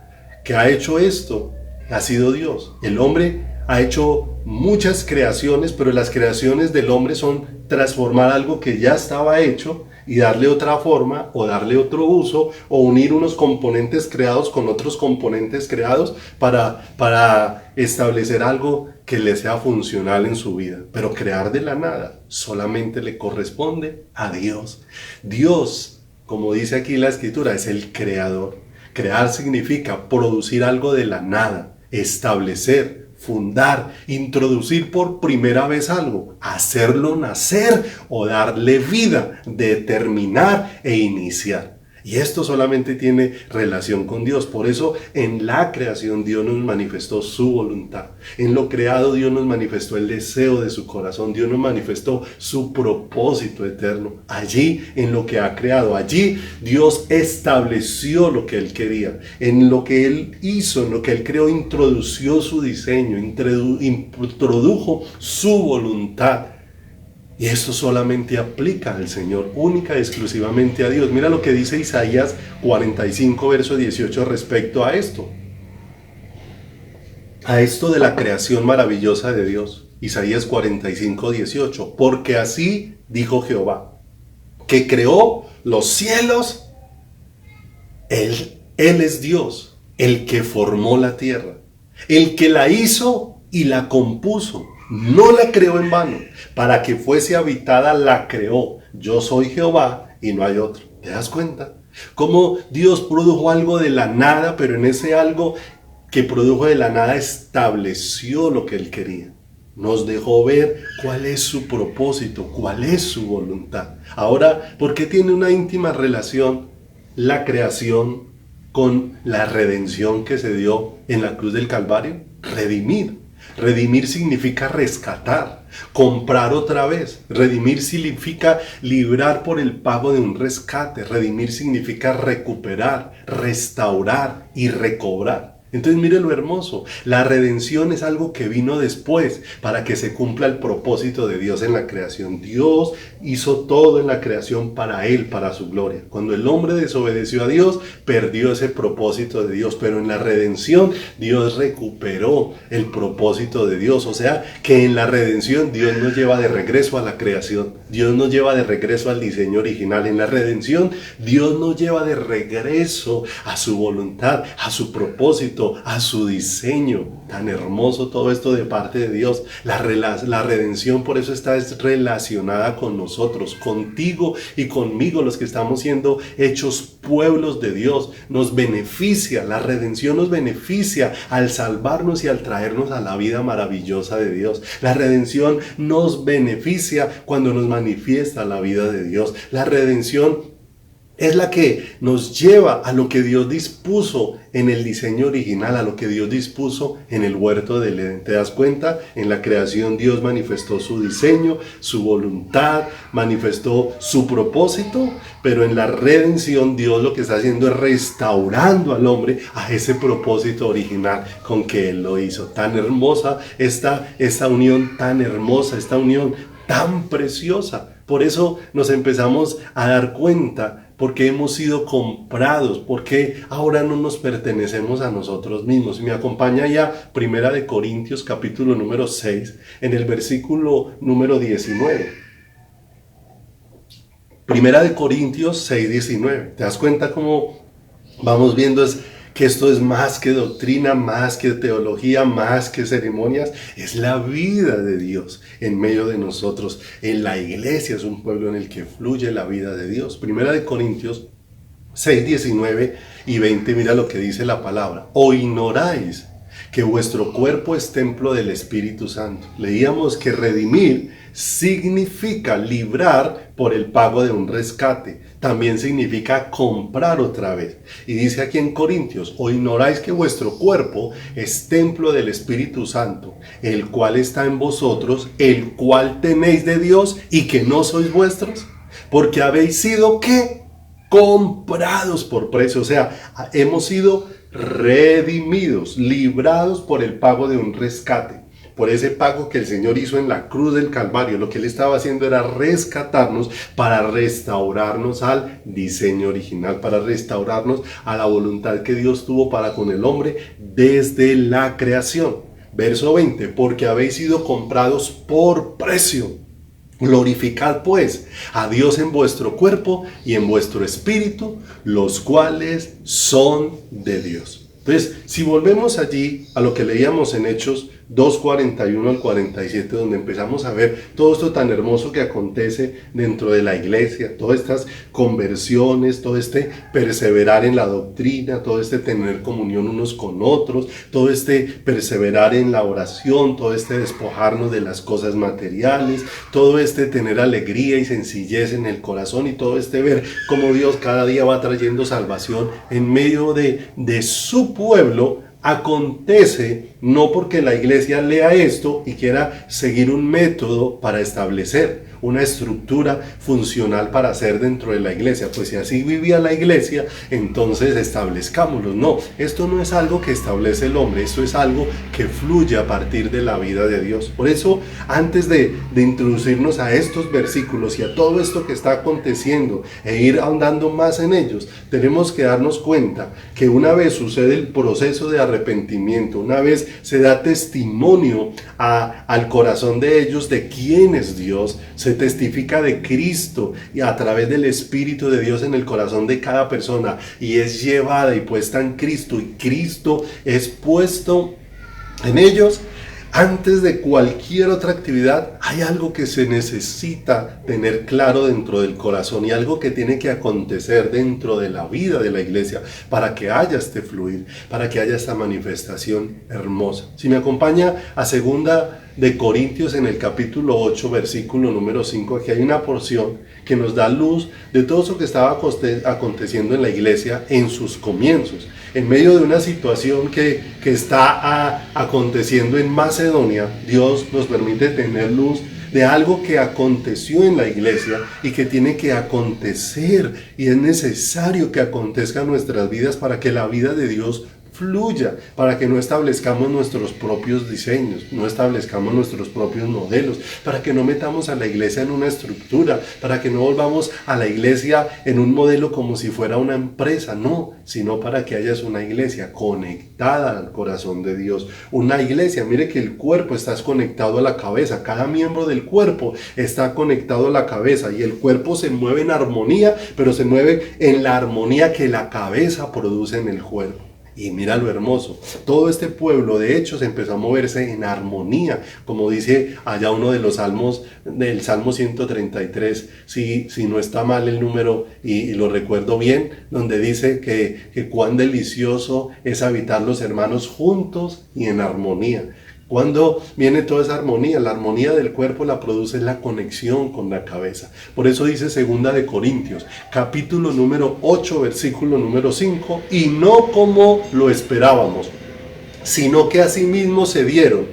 que ha hecho esto ha sido Dios. El hombre ha hecho muchas creaciones, pero las creaciones del hombre son transformar algo que ya estaba hecho y darle otra forma o darle otro uso o unir unos componentes creados con otros componentes creados para establecer algo que le sea funcional en su vida. Pero crear de la nada solamente le corresponde a Dios. Dios, como dice aquí la escritura, es el creador. Crear significa producir algo de la nada, establecer, fundar, introducir por primera vez algo, hacerlo nacer o darle vida, determinar e iniciar. Y esto solamente tiene relación con Dios. Por eso en la creación Dios nos manifestó su voluntad. En lo creado Dios nos manifestó el deseo de su corazón. Dios nos manifestó su propósito eterno. Allí en lo que ha creado, allí Dios estableció lo que Él quería. En lo que Él hizo, en lo que Él creó, introdució su diseño, introdujo su voluntad. Y esto solamente aplica al Señor, única y exclusivamente a Dios. Mira lo que dice Isaías 45, verso 18 respecto a esto. A esto de la creación maravillosa de Dios. Isaías 45, 18. Porque así dijo Jehová, que creó los cielos. Él es Dios, el que formó la tierra, el que la hizo y la compuso. No la creó en vano, para que fuese habitada la creó. Yo soy Jehová y no hay otro. ¿Te das cuenta? Cómo Dios produjo algo de la nada, pero en ese algo que produjo de la nada estableció lo que Él quería. Nos dejó ver cuál es su propósito, cuál es su voluntad. Ahora, ¿por qué tiene una íntima relación la creación con la redención que se dio en la cruz del Calvario? Redimir. Redimir significa rescatar, comprar otra vez. Redimir significa librar por el pago de un rescate. Redimir significa recuperar, restaurar y recobrar. Entonces mire lo hermoso, la redención es algo que vino después para que se cumpla el propósito de Dios en la creación. Dios hizo todo en la creación para Él, para su gloria. Cuando el hombre desobedeció a Dios, perdió ese propósito de Dios, pero en la redención Dios recuperó el propósito de Dios. O sea, que en la redención Dios nos lleva de regreso a la creación, Dios nos lleva de regreso al diseño original. En la redención Dios nos lleva de regreso a su voluntad, a su propósito, a su diseño. Tan hermoso todo esto de parte de Dios. La redención por eso está relacionada con nosotros, contigo y conmigo, los que estamos siendo hechos pueblos de Dios. Nos beneficia, la redención nos beneficia al salvarnos y al traernos a la vida maravillosa de Dios. La redención nos beneficia cuando nos manifiesta la vida de Dios. La redención es la que nos lleva a lo que Dios dispuso en el diseño original, a lo que Dios dispuso en el huerto del Edén. ¿Te das cuenta? En la creación Dios manifestó su diseño, su voluntad, manifestó su propósito, pero en la redención Dios lo que está haciendo es restaurando al hombre a ese propósito original con que Él lo hizo. Tan hermosa esta unión, tan hermosa, esta unión tan preciosa. Por eso nos empezamos a dar cuenta, porque hemos sido comprados, porque ahora no nos pertenecemos a nosotros mismos. Me acompaña ya Primera de Corintios capítulo número 6, en el versículo número 19. Primera de Corintios 6, 19. ¿Te das cuenta cómo vamos viendo que esto es más que doctrina, más que teología, más que ceremonias? Es la vida de Dios en medio de nosotros. En la iglesia es un pueblo en el que fluye la vida de Dios. Primera de Corintios 6, 19 y 20, mira lo que dice la palabra. ¿O ignoráis que vuestro cuerpo es templo del Espíritu Santo? Leíamos que redimir significa librar por el pago de un rescate. También significa comprar otra vez. Y dice aquí en Corintios: ¿o ignoráis que vuestro cuerpo es templo del Espíritu Santo, el cual está en vosotros, el cual tenéis de Dios y que no sois vuestros? Porque habéis sido, ¿qué? Comprados por precio. O sea, hemos sido redimidos, librados por el pago de un rescate. Por ese pago que el Señor hizo en la cruz del Calvario. Lo que Él estaba haciendo era rescatarnos para restaurarnos al diseño original, para restaurarnos a la voluntad que Dios tuvo para con el hombre desde la creación. Verso 20, porque habéis sido comprados por precio. Glorificad pues a Dios en vuestro cuerpo y en vuestro espíritu, los cuales son de Dios. Entonces, si volvemos allí a lo que leíamos en Hechos 2:41 al 47, donde empezamos a ver todo esto tan hermoso que acontece dentro de la iglesia, todas estas conversiones, todo este perseverar en la doctrina, todo este tener comunión unos con otros, todo este perseverar en la oración, todo este despojarnos de las cosas materiales, todo este tener alegría y sencillez en el corazón, y todo este ver cómo Dios cada día va trayendo salvación en medio de su pueblo. Acontece no porque la iglesia lea esto y quiera seguir un método para establecer una estructura funcional para hacer dentro de la iglesia, pues si así vivía la iglesia, entonces establezcámoslo. No, esto no es algo que establece el hombre, esto es algo que fluye a partir de la vida de Dios. Por eso, antes de introducirnos a estos versículos y a todo esto que está aconteciendo e ir ahondando más en ellos, tenemos que darnos cuenta que una vez sucede el proceso de arrepentimiento, una vez se da testimonio al corazón de ellos de quién es Dios, se testifica de Cristo y a través del Espíritu de Dios en el corazón de cada persona, y es llevada y puesta en Cristo, y Cristo es puesto en ellos. Antes de cualquier otra actividad, hay algo que se necesita tener claro dentro del corazón, y algo que tiene que acontecer dentro de la vida de la iglesia para que haya este fluir, para que haya esta manifestación hermosa. Si me acompaña a 2 Corintios en el capítulo 8, versículo número 5, aquí hay una porción que nos da luz de todo eso que estaba aconteciendo en la iglesia en sus comienzos. En medio de una situación que está aconteciendo en Macedonia, Dios nos permite tener luz de algo que aconteció en la iglesia y que tiene que acontecer, y es necesario que acontezca en nuestras vidas para que la vida de Dios fluya, para que no establezcamos nuestros propios diseños, no establezcamos nuestros propios modelos, para que no metamos a la iglesia en una estructura, para que no volvamos a la iglesia en un modelo como si fuera una empresa, no, sino para que haya una iglesia conectada al corazón de Dios. Una iglesia, mire que el cuerpo está conectado a la cabeza, cada miembro del cuerpo está conectado a la cabeza, y el cuerpo se mueve en armonía, pero se mueve en la armonía que la cabeza produce en el cuerpo. Y mira lo hermoso, todo este pueblo de hecho se empezó a moverse en armonía, como dice allá uno de los salmos, del Salmo 133, si no está mal el número y lo recuerdo bien, donde dice que cuán delicioso es habitar los hermanos juntos y en armonía. Cuando viene toda esa armonía, la armonía del cuerpo la produce la conexión con la cabeza. Por eso dice 2 Corintios, capítulo número 8, versículo número 5, y no como lo esperábamos, sino que asimismo se dieron,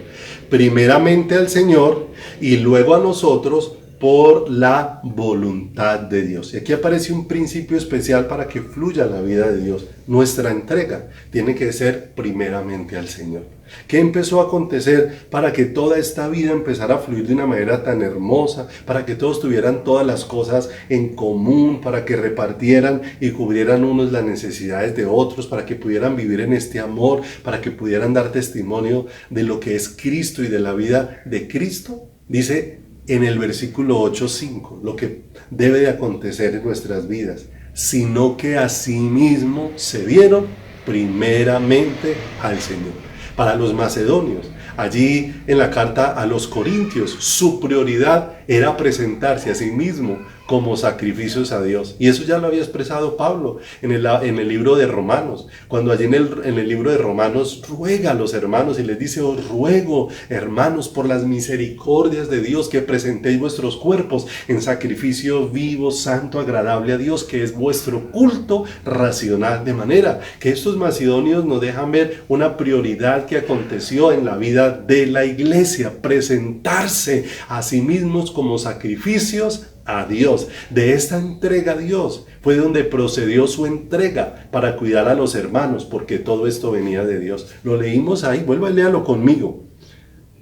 primeramente al Señor y luego a nosotros, por la voluntad de Dios. Y aquí aparece un principio especial para que fluya la vida de Dios. Nuestra entrega tiene que ser primeramente al Señor. ¿Qué empezó a acontecer para que toda esta vida empezara a fluir de una manera tan hermosa? Para que todos tuvieran todas las cosas en común, para que repartieran y cubrieran unos las necesidades de otros, para que pudieran vivir en este amor, para que pudieran dar testimonio de lo que es Cristo y de la vida de Cristo. Dice en el versículo 8:5, lo que debe de acontecer en nuestras vidas, sino que asimismo se dieron primeramente al Señor. Para los macedonios, allí en la carta a los Corintios, su prioridad era presentarse a sí mismo como sacrificios a Dios. Y eso ya lo había expresado Pablo en el libro de Romanos, cuando allí en el libro de Romanos ruega a los hermanos y les dice: os ruego, hermanos, por las misericordias de Dios, que presentéis vuestros cuerpos en sacrificio vivo, santo, agradable a Dios, que es vuestro culto racional. De manera que estos macedonios nos dejan ver una prioridad que aconteció en la vida de la iglesia: presentarse a sí mismos como sacrificios a Dios. De esta entrega a Dios fue donde procedió su entrega para cuidar a los hermanos, porque todo esto venía de Dios. Lo leímos ahí, vuelva y léalo conmigo.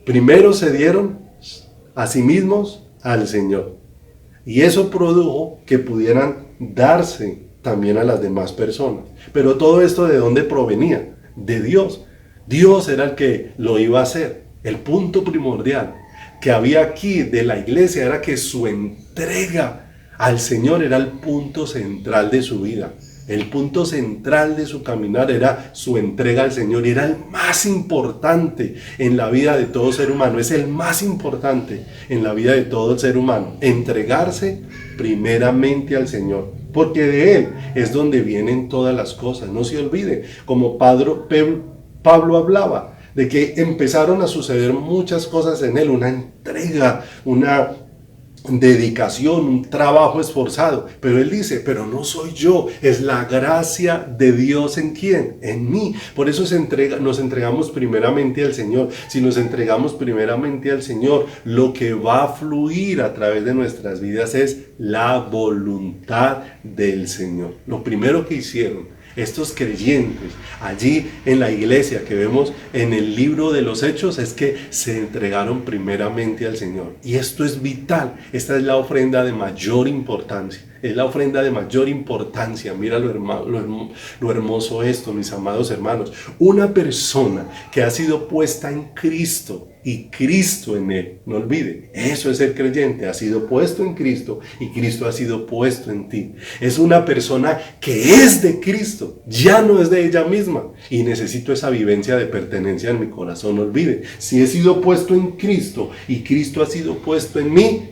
Primero se dieron a sí mismos al Señor, y eso produjo que pudieran darse también a las demás personas. Pero todo esto, ¿de dónde provenía? De Dios. Dios era el que lo iba a hacer. El punto primordial que había aquí de la iglesia era que su entrega al Señor era el punto central de su vida. El punto central de su caminar era su entrega al Señor, y era el más importante en la vida de todo ser humano. Es el más importante en la vida de todo ser humano, entregarse primeramente al Señor, porque de Él es donde vienen todas las cosas. No se olvide, como Pablo hablaba, de que empezaron a suceder muchas cosas en Él, una entrega, una dedicación, un trabajo esforzado, pero él dice, pero no soy yo, es la gracia de Dios. ¿En quién? En mí. Por eso nos entregamos primeramente al Señor. Si nos entregamos primeramente al Señor, lo que va a fluir a través de nuestras vidas es la voluntad del Señor. Lo primero que hicieron estos creyentes allí en la iglesia que vemos en el libro de los Hechos es que se entregaron primeramente al Señor. Y esto es vital. Esta es la ofrenda de mayor importancia. Es la ofrenda de mayor importancia. Mira lo hermoso esto, mis amados hermanos. Una persona que ha sido puesta en Cristo y Cristo en él, no olvide, eso es el creyente, ha sido puesto en Cristo y Cristo ha sido puesto en ti. Es una persona que es de Cristo, ya no es de ella misma, y necesito esa vivencia de pertenencia en mi corazón. No olvide, si he sido puesto en Cristo y Cristo ha sido puesto en mí,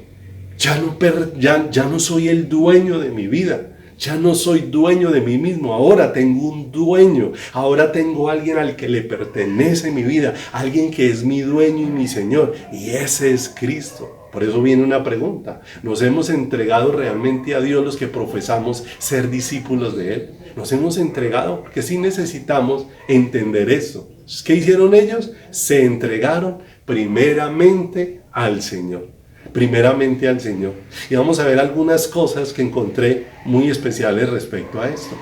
ya no soy el dueño de mi vida. Ya no soy dueño de mí mismo, ahora tengo un dueño, ahora tengo alguien al que le pertenece mi vida, alguien que es mi dueño y mi Señor, y ese es Cristo. Por eso viene una pregunta: ¿nos hemos entregado realmente a Dios los que profesamos ser discípulos de Él? ¿Nos hemos entregado? Porque sí necesitamos entender esto. ¿Qué hicieron ellos? Se entregaron primeramente al Señor. Primeramente al Señor. Y vamos a ver algunas cosas que encontré muy especiales respecto a esto.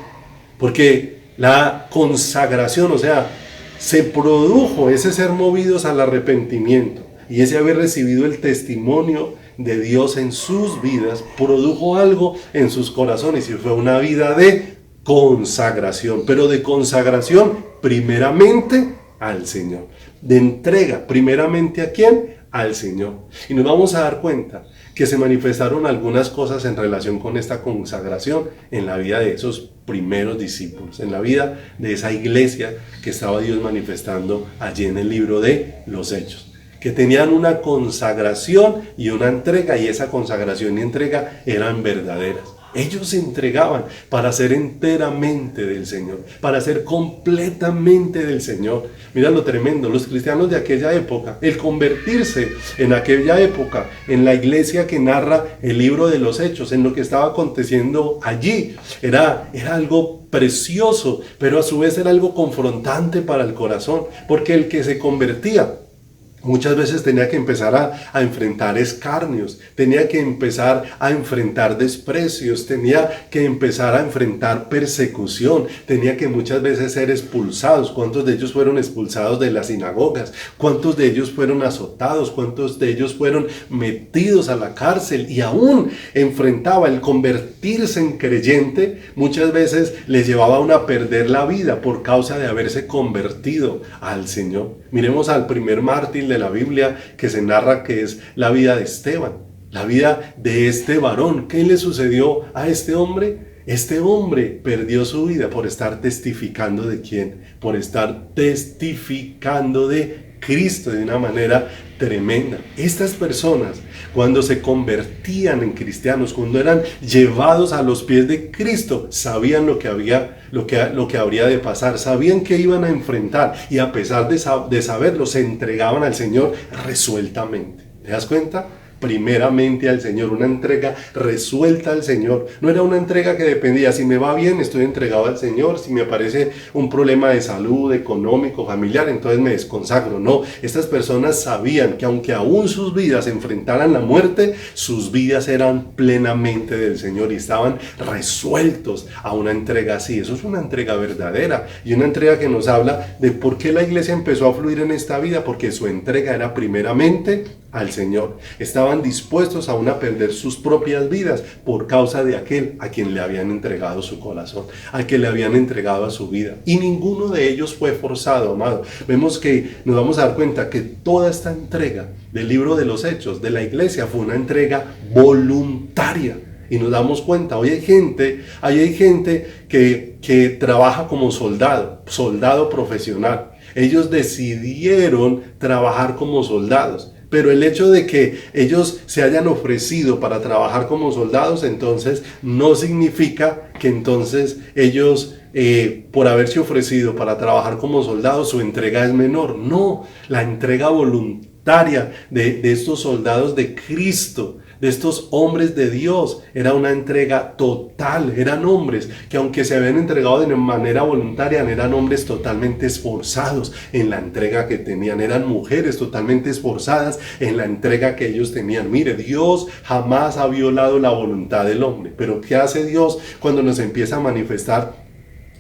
Porque la consagración, o sea, se produjo ese ser movidos al arrepentimiento y ese haber recibido el testimonio de Dios en sus vidas, produjo algo en sus corazones, y fue una vida de consagración, pero de consagración primeramente al Señor, de entrega primeramente ¿a quién? Al Señor. Y nos vamos a dar cuenta que se manifestaron algunas cosas en relación con esta consagración en la vida de esos primeros discípulos, en la vida de esa iglesia que estaba Dios manifestando allí en el libro de los Hechos, que tenían una consagración y una entrega, y esa consagración y entrega eran verdaderas. Ellos se entregaban para ser enteramente del Señor, para ser completamente del Señor. Mira lo tremendo, los cristianos de aquella época, el convertirse en aquella época, en la iglesia que narra el libro de los Hechos, en lo que estaba aconteciendo allí, era algo precioso, pero a su vez era algo confrontante para el corazón, porque el que se convertía muchas veces tenía que empezar a enfrentar escarnios, tenía que empezar a enfrentar desprecios, tenía que empezar a enfrentar persecución, tenía que muchas veces ser expulsados. ¿Cuántos de ellos fueron expulsados de las sinagogas? ¿Cuántos de ellos fueron azotados? ¿Cuántos de ellos fueron metidos a la cárcel? Y aún enfrentaba el convertirse en creyente, muchas veces les llevaba a uno a perder la vida por causa de haberse convertido al Señor. Miremos al primer mártir de la Biblia que se narra, que es la vida de Esteban, la vida de este varón. ¿Qué le sucedió a este hombre? Este hombre perdió su vida por estar testificando ¿de quién? Por estar testificando de Cristo de una manera tremenda. Estas personas, cuando se convertían en cristianos, cuando eran llevados a los pies de Cristo, sabían lo que habría de pasar, sabían que iban a enfrentar, y a pesar de saberlo, se entregaban al Señor resueltamente. ¿Te das cuenta? Primeramente al Señor, una entrega resuelta al Señor. No era una entrega que dependía: si me va bien, estoy entregado al Señor; si me aparece un problema de salud, económico, familiar, entonces me desconsagro. No, estas personas sabían que aunque aún sus vidas enfrentaran la muerte, sus vidas eran plenamente del Señor y estaban resueltos a una entrega así. Eso es una entrega verdadera, y una entrega que nos habla de por qué la iglesia empezó a fluir en esta vida, porque su entrega era primeramente al Señor. Estaban dispuestos aún a perder sus propias vidas por causa de aquel a quien le habían entregado su corazón, al que le habían entregado a su vida. Y ninguno de ellos fue forzado, amado. Vemos que nos vamos a dar cuenta que toda esta entrega del libro de los Hechos de la iglesia fue una entrega voluntaria. Y nos damos cuenta, hoy hay gente que trabaja como soldado profesional. Ellos decidieron trabajar como soldados. Pero el hecho de que ellos se hayan ofrecido para trabajar como soldados, entonces no significa que entonces ellos, por haberse ofrecido para trabajar como soldados, su entrega es menor. No, la entrega voluntaria de estos soldados de Cristo, de estos hombres de Dios, era una entrega total. Eran hombres que, aunque se habían entregado de manera voluntaria, eran hombres totalmente esforzados en la entrega que tenían. Eran mujeres totalmente esforzadas en la entrega que ellos tenían. Mire, Dios jamás ha violado la voluntad del hombre. Pero ¿qué hace Dios cuando nos empieza a manifestar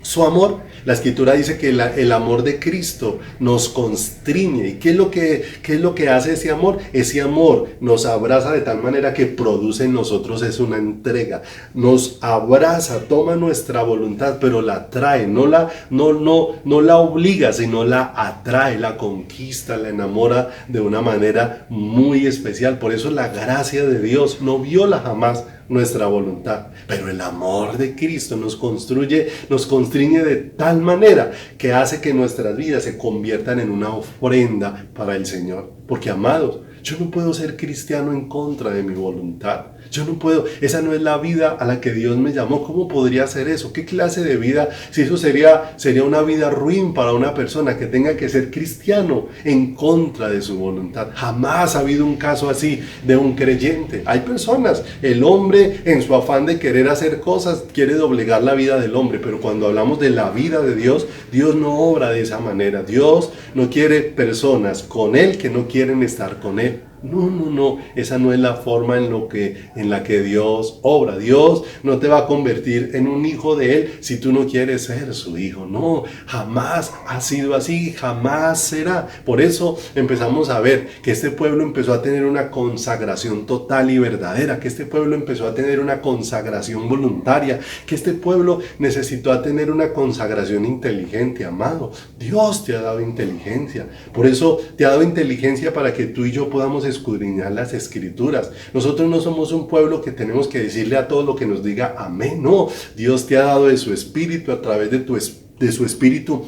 su amor? La Escritura dice que el amor de Cristo nos constriñe. ¿Y qué es lo que hace ese amor? Ese amor nos abraza de tal manera que produce en nosotros es una entrega. Nos abraza, toma nuestra voluntad, pero la atrae. No la obliga, sino la atrae, la conquista, la enamora de una manera muy especial. Por eso la gracia de Dios no viola jamás nuestra voluntad, pero el amor de Cristo nos constriñe de tal manera que hace que nuestras vidas se conviertan en una ofrenda para el Señor. Porque, amados, yo no puedo ser cristiano en contra de mi voluntad. Yo no puedo, esa no es la vida a la que Dios me llamó. ¿Cómo podría ser eso? ¿Qué clase de vida? Si eso sería una vida ruin para una persona que tenga que ser cristiano en contra de su voluntad. Jamás ha habido un caso así de un creyente. Hay personas, el hombre en su afán de querer hacer cosas quiere doblegar la vida del hombre, pero cuando hablamos de la vida de Dios, Dios no obra de esa manera. Dios no quiere personas con Él que no quieren estar con Él. No, esa no es la forma en la que Dios obra. Dios no te va a convertir en un hijo de Él si tú no quieres ser su hijo. No, jamás ha sido así, jamás será. Por eso empezamos a ver que este pueblo empezó a tener una consagración total y verdadera, que este pueblo empezó a tener una consagración voluntaria, que este pueblo necesitó tener una consagración inteligente. Amado, Dios te ha dado inteligencia. Por eso te ha dado inteligencia para que tú y yo podamos escudriñar las Escrituras. Nosotros no somos un pueblo que tenemos que decirle a todo lo que nos diga amén. No, Dios te ha dado de su Espíritu. A través de su Espíritu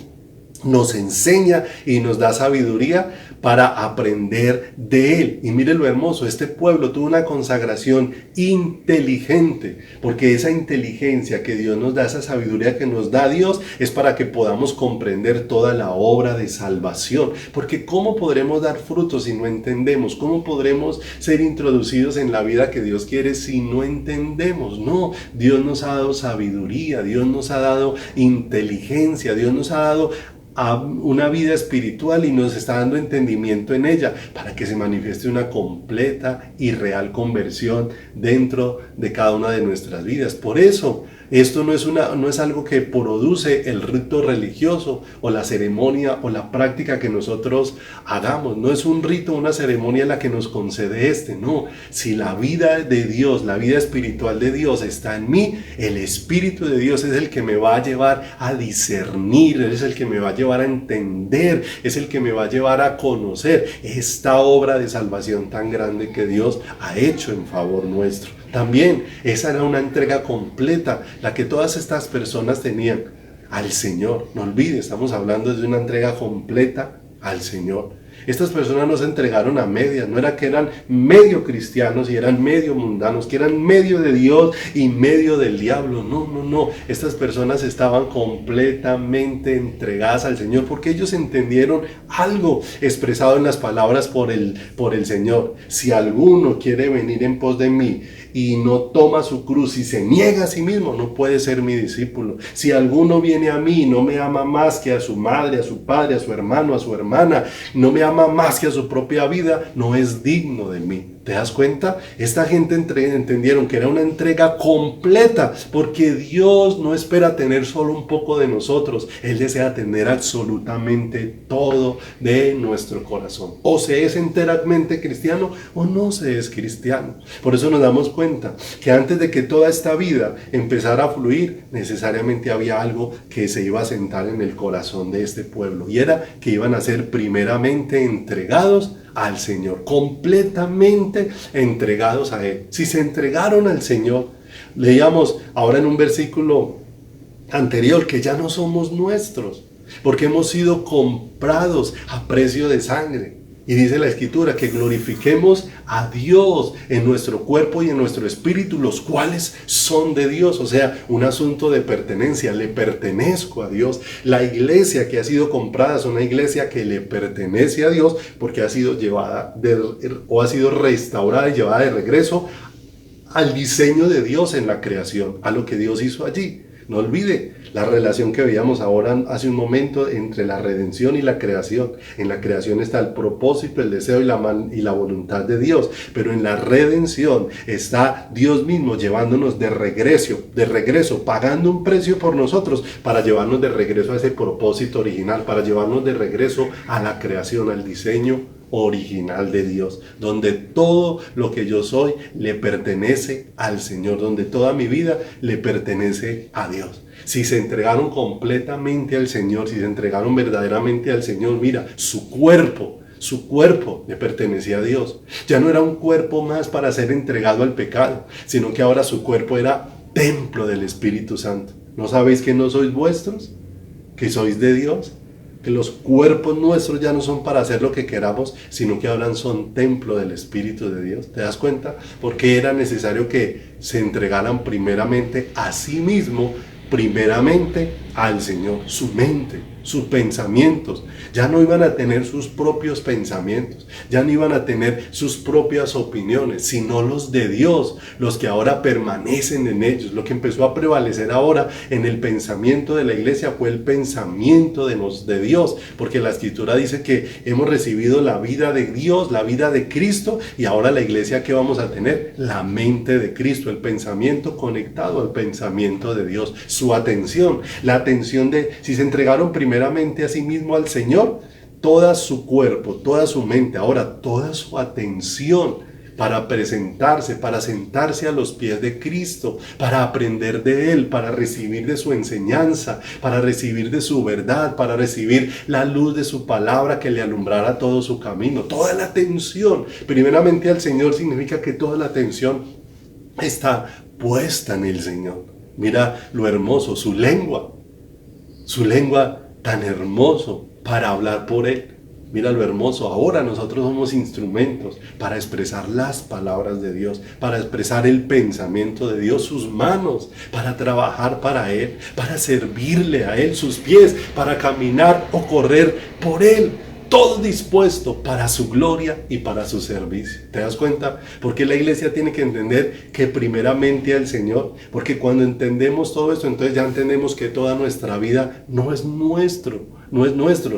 nos enseña y nos da sabiduría para aprender de Él. Y mire lo hermoso, este pueblo tuvo una consagración inteligente, porque esa inteligencia que Dios nos da, esa sabiduría que nos da Dios, es para que podamos comprender toda la obra de salvación. Porque ¿cómo podremos dar frutos si no entendemos? ¿Cómo podremos ser introducidos en la vida que Dios quiere si no entendemos? No, Dios nos ha dado sabiduría, Dios nos ha dado inteligencia, Dios nos ha dado a una vida espiritual y nos está dando entendimiento en ella para que se manifieste una completa y real conversión dentro de cada una de nuestras vidas. Por eso, esto no es algo que produce el rito religioso o la ceremonia o la práctica que nosotros hagamos. No es un rito, una ceremonia la que nos concede no. Si la vida de Dios, la vida espiritual de Dios está en mí, el Espíritu de Dios es el que me va a llevar a discernir, es el que me va a llevar a entender, es el que me va a llevar a conocer esta obra de salvación tan grande que Dios ha hecho en favor nuestro. También esa era una entrega completa, la que todas estas personas tenían al Señor. No olvides, estamos hablando de una entrega completa al Señor. Estas personas no se entregaron a medias, no era que eran medio cristianos y eran medio mundanos, que eran medio de Dios y medio del diablo. No. Estas personas estaban completamente entregadas al Señor porque ellos entendieron algo expresado en las palabras por el Señor. Si alguno quiere venir en pos de mí y no toma su cruz y se niega a sí mismo, no puede ser mi discípulo. Si alguno viene a mí y no me ama más que a su madre, a su padre, a su hermano, a su hermana, no me ama más que a su propia vida, no es digno de mí. ¿Te das cuenta? Esta gente entendieron que era una entrega completa, porque Dios no espera tener solo un poco de nosotros. Él desea tener absolutamente todo de nuestro corazón. O se es enteramente cristiano o no se es cristiano. Por eso nos damos cuenta que antes de que toda esta vida empezara a fluir, necesariamente había algo que se iba a sentar en el corazón de este pueblo, y era que iban a ser primeramente entregados al Señor, completamente entregados a Él. Si se entregaron al Señor, Leíamos ahora en un versículo anterior que ya no somos nuestros, porque hemos sido comprados a precio de sangre. Y dice la Escritura que glorifiquemos a Dios en nuestro cuerpo y en nuestro espíritu, los cuales son de Dios. O sea, un asunto de pertenencia. Le pertenezco a Dios. La iglesia que ha sido comprada es una iglesia que le pertenece a Dios porque ha sido llevada o ha sido restaurada y llevada de regreso al diseño de Dios en la creación, a lo que Dios hizo allí. No olvide la relación que veíamos ahora hace un momento entre la redención y la creación. En la creación está el propósito, el deseo y la voluntad de Dios. Pero en la redención está Dios mismo llevándonos de regreso, pagando un precio por nosotros para llevarnos de regreso a ese propósito original, para llevarnos de regreso a la creación, al diseño original de Dios, donde todo lo que yo soy le pertenece al Señor, donde toda mi vida le pertenece a Dios. Si se entregaron completamente al Señor, si se entregaron verdaderamente al Señor, mira, su cuerpo le pertenecía a Dios. Ya no era un cuerpo más para ser entregado al pecado, sino que ahora su cuerpo era templo del Espíritu Santo. ¿No sabéis que no sois vuestros? ¿Que sois de Dios? Que los cuerpos nuestros ya no son para hacer lo que queramos, sino que ahora son templo del Espíritu de Dios. ¿Te das cuenta? Porque era necesario que se entregaran primeramente a sí mismo, primeramente al Señor, su mente, sus pensamientos. Ya no iban a tener sus propios pensamientos, ya no iban a tener sus propias opiniones, sino los de Dios, los que ahora permanecen en ellos. Lo que empezó a prevalecer ahora en el pensamiento de la iglesia fue el pensamiento de Dios, porque la Escritura dice que hemos recibido la vida de Dios, la vida de Cristo, y ahora la iglesia, ¿qué vamos a tener? La mente de Cristo, el pensamiento conectado al pensamiento de Dios, su atención, la atención de, si se entregaron primeramente a sí mismo al Señor, toda su cuerpo, toda su mente, ahora toda su atención para presentarse, para sentarse a los pies de Cristo, para aprender de Él, para recibir de su enseñanza, para recibir de su verdad, para recibir la luz de su palabra que le alumbrara todo su camino. Toda la atención, primeramente al Señor, significa que toda la atención está puesta en el Señor. Mira lo hermoso, su lengua tan hermoso para hablar por Él. Mira lo hermoso, ahora nosotros somos instrumentos para expresar las palabras de Dios, para expresar el pensamiento de Dios, sus manos para trabajar para Él, para servirle a Él, sus pies para caminar o correr por Él. Todo dispuesto para su gloria y para su servicio. ¿Te das cuenta? Porque la iglesia tiene que entender que primeramente al Señor, porque cuando entendemos todo esto, entonces ya entendemos que toda nuestra vida no es nuestro,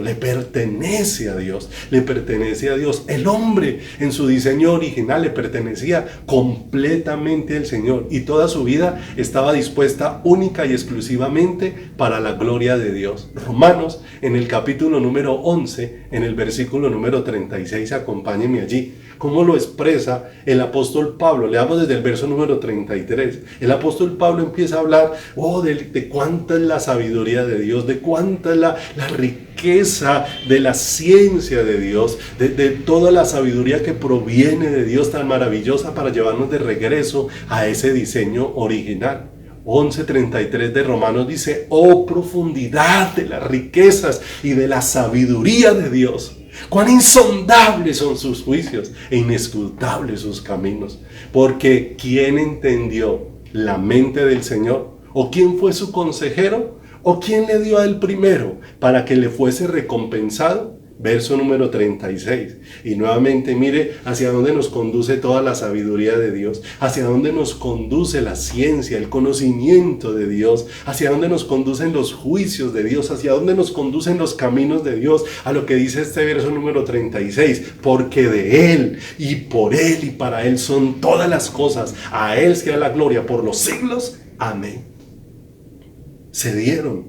le pertenece a Dios, le pertenece a Dios. El hombre en su diseño original le pertenecía completamente al Señor y toda su vida estaba dispuesta única y exclusivamente para la gloria de Dios. Romanos, en el capítulo número 11, en el versículo número 36, acompáñenme allí. ¿Cómo lo expresa el apóstol Pablo? Leamos desde el verso número 33. El apóstol Pablo empieza a hablar de cuánta es la sabiduría de Dios, de cuánta es la riqueza de la ciencia de Dios, de toda la sabiduría que proviene de Dios tan maravillosa para llevarnos de regreso a ese diseño original. 11:33 de Romanos dice: oh profundidad de las riquezas y de la sabiduría de Dios, cuán insondables son sus juicios e inescrutables sus caminos. Porque ¿quién entendió la mente del Señor? ¿O quién fue su consejero? ¿O quién le dio a él primero para que le fuese recompensado? Verso número 36. Y nuevamente mire hacia dónde nos conduce toda la sabiduría de Dios, hacia dónde nos conduce la ciencia, el conocimiento de Dios, hacia dónde nos conducen los juicios de Dios, hacia dónde nos conducen los caminos de Dios, a lo que dice este verso número 36. Porque de Él y por Él y para Él son todas las cosas, a Él sea la gloria por los siglos. Amén. Se dieron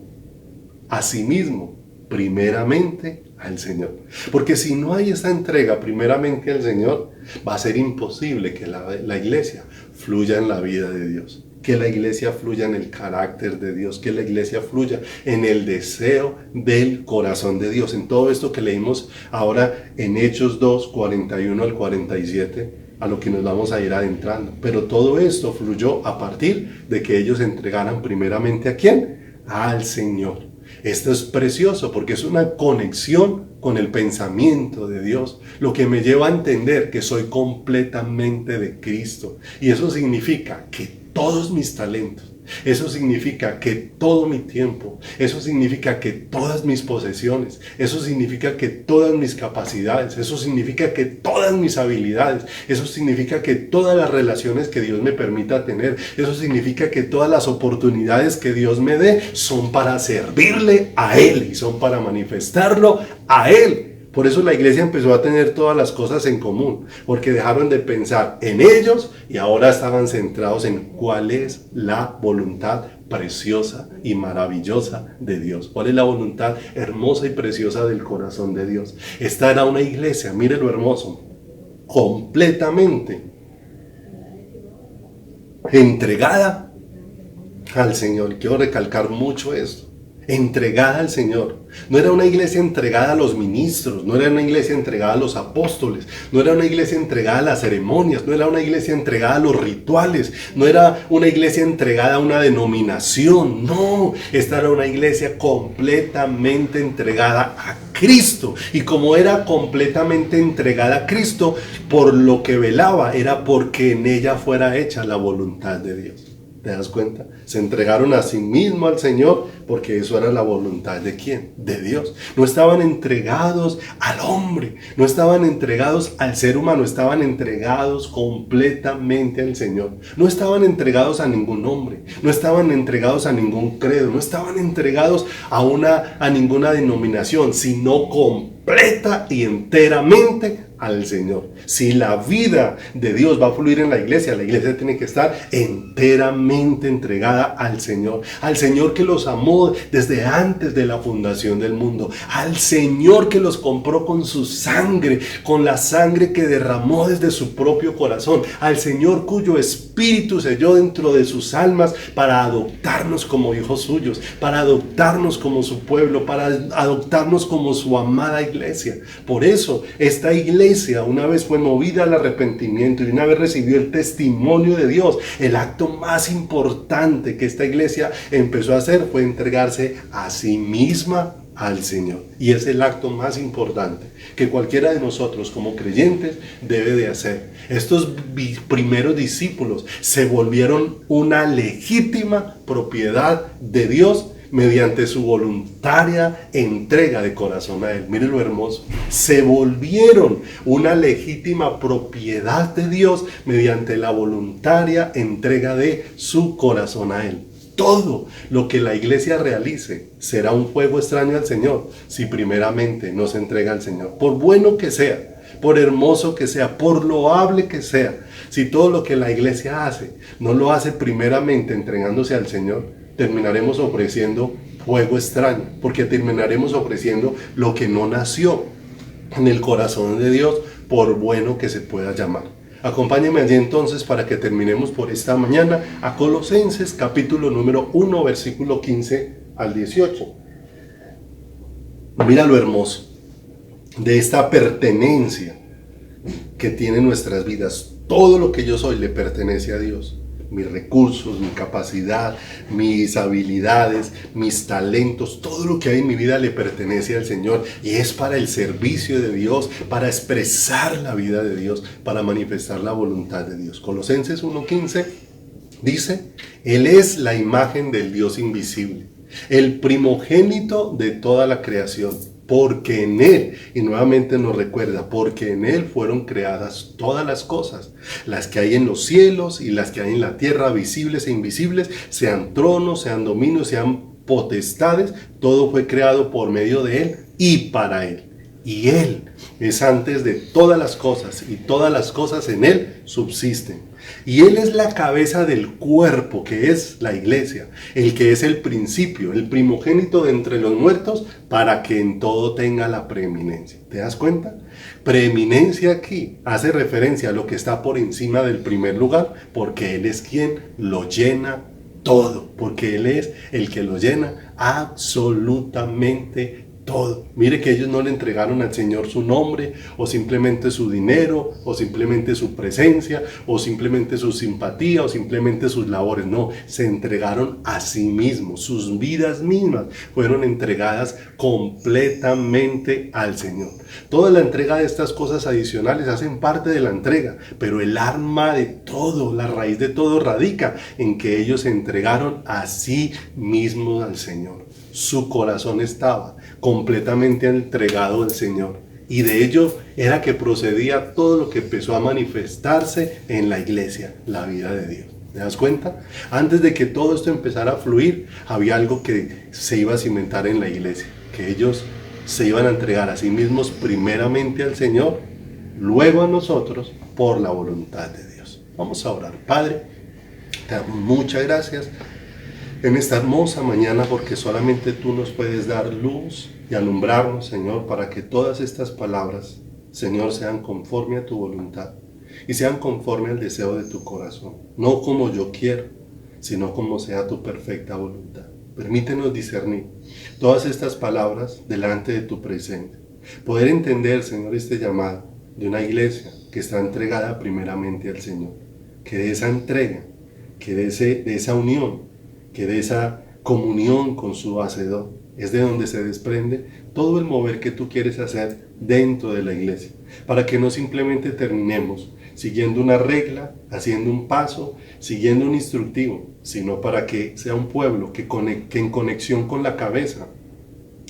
a sí mismo primeramente al Señor, porque si no hay esa entrega primeramente al Señor, va a ser imposible que la iglesia fluya en la vida de Dios, que la iglesia fluya en el carácter de Dios, que la iglesia fluya en el deseo del corazón de Dios. En todo esto que leímos ahora en Hechos 2, 41 al 47, a lo que nos vamos a ir adentrando. Pero todo esto fluyó a partir de que ellos entregaran primeramente ¿a quién? Al Señor. Esto es precioso porque es una conexión con el pensamiento de Dios, lo que me lleva a entender que soy completamente de Cristo. Y eso significa que todos mis talentos, eso significa que todo mi tiempo, eso significa que todas mis posesiones, eso significa que todas mis capacidades, eso significa que todas mis habilidades, eso significa que todas las relaciones que Dios me permita tener, eso significa que todas las oportunidades que Dios me dé son para servirle a Él y son para manifestarlo a Él. Por eso la iglesia empezó a tener todas las cosas en común, porque dejaron de pensar en ellos y ahora estaban centrados en cuál es la voluntad preciosa y maravillosa de Dios. ¿Cuál es la voluntad hermosa y preciosa del corazón de Dios? Esta era una iglesia, mire lo hermoso, completamente entregada al Señor. Quiero recalcar mucho esto. Entregada al Señor. No era una iglesia entregada a los ministros, no era una iglesia entregada a los apóstoles, no era una iglesia entregada a las ceremonias, no era una iglesia entregada a los rituales, no era una iglesia entregada a una denominación, no, esta era una iglesia completamente entregada a Cristo. Y como era completamente entregada a Cristo, por lo que velaba era porque en ella fuera hecha la voluntad de Dios. ¿Te das cuenta? Se entregaron a sí mismo al Señor porque eso era la voluntad ¿de quién? De Dios. No estaban entregados al hombre, no estaban entregados al ser humano, estaban entregados completamente al Señor. No estaban entregados a ningún hombre, no estaban entregados a ningún credo, no estaban entregados a ninguna denominación, sino completa y enteramente al Señor. Si la vida de Dios va a fluir en la iglesia tiene que estar enteramente entregada al Señor que los amó desde antes de la fundación del mundo, al Señor que los compró con su sangre, con la sangre que derramó desde su propio corazón, al Señor cuyo espíritu selló dentro de sus almas para adoptarnos como hijos suyos, para adoptarnos como su pueblo, para adoptarnos como su amada iglesia. Por eso esta iglesia, una vez fue movida al arrepentimiento y una vez recibió el testimonio de Dios, el acto más importante que esta iglesia empezó a hacer fue entregarse a sí misma al Señor. Y es el acto más importante que cualquiera de nosotros como creyentes debe de hacer. Estos primeros discípulos se volvieron una legítima propiedad de Dios mediante su voluntaria entrega de corazón a Él. Mire lo hermoso. Se volvieron una legítima propiedad de Dios mediante la voluntaria entrega de su corazón a Él. Todo lo que la iglesia realice será un fuego extraño al Señor si primeramente no se entrega al Señor. Por bueno que sea, por hermoso que sea, por loable que sea, si todo lo que la iglesia hace no lo hace primeramente entregándose al Señor, terminaremos ofreciendo fuego extraño, porque terminaremos ofreciendo lo que no nació en el corazón de Dios, por bueno que se pueda llamar. Acompáñenme allí entonces para que terminemos por esta mañana a Colosenses capítulo número 1, versículo 15 al 18. Mira lo hermoso de esta pertenencia que tienen nuestras vidas. Todo lo que yo soy le pertenece a Dios. Mis recursos, mi capacidad, mis habilidades, mis talentos, todo lo que hay en mi vida le pertenece al Señor y es para el servicio de Dios, para expresar la vida de Dios, para manifestar la voluntad de Dios. Colosenses 1:15 dice: Él es la imagen del Dios invisible, el primogénito de toda la creación. Porque en Él, y nuevamente nos recuerda, porque en Él fueron creadas todas las cosas, las que hay en los cielos y las que hay en la tierra, visibles e invisibles, sean tronos, sean dominios, sean potestades, todo fue creado por medio de Él y para Él. Y Él es antes de todas las cosas, y todas las cosas en Él subsisten. Y Él es la cabeza del cuerpo, que es la iglesia, el que es el principio, el primogénito de entre los muertos, para que en todo tenga la preeminencia. ¿Te das cuenta? Preeminencia aquí hace referencia a lo que está por encima del primer lugar, porque Él es quien lo llena todo, porque Él es el que lo llena absolutamente todo. Mire que ellos no le entregaron al Señor su nombre, o simplemente su dinero, o simplemente su presencia, o simplemente su simpatía, o simplemente sus labores. No, se entregaron a sí mismos. Sus vidas mismas fueron entregadas completamente al Señor. Toda la entrega de estas cosas adicionales hacen parte de la entrega, pero el alma de todo, la raíz de todo radica en que ellos se entregaron a sí mismos al Señor. Su corazón estaba completamente entregado al Señor, y de ello era que procedía todo lo que empezó a manifestarse en la iglesia, la vida de Dios. ¿Te das cuenta? Antes de que todo esto empezara a fluir, había algo que se iba a cimentar en la iglesia, que ellos se iban a entregar a sí mismos primeramente al Señor, luego a nosotros por la voluntad de Dios. Vamos a orar. Padre, te damos muchas gracias en esta hermosa mañana, porque solamente tú nos puedes dar luz y alumbrarnos, Señor, para que todas estas palabras, Señor, sean conforme a tu voluntad y sean conforme al deseo de tu corazón, no como yo quiero, sino como sea tu perfecta voluntad. Permítenos discernir todas estas palabras delante de tu presencia, poder entender, Señor, este llamado de una iglesia que está entregada primeramente al Señor, que de esa entrega, que de esa unión, que de esa comunión con su Hacedor es de donde se desprende todo el mover que tú quieres hacer dentro de la iglesia, para que no simplemente terminemos siguiendo una regla, haciendo un paso, siguiendo un instructivo, sino para que sea un pueblo que en conexión con la cabeza,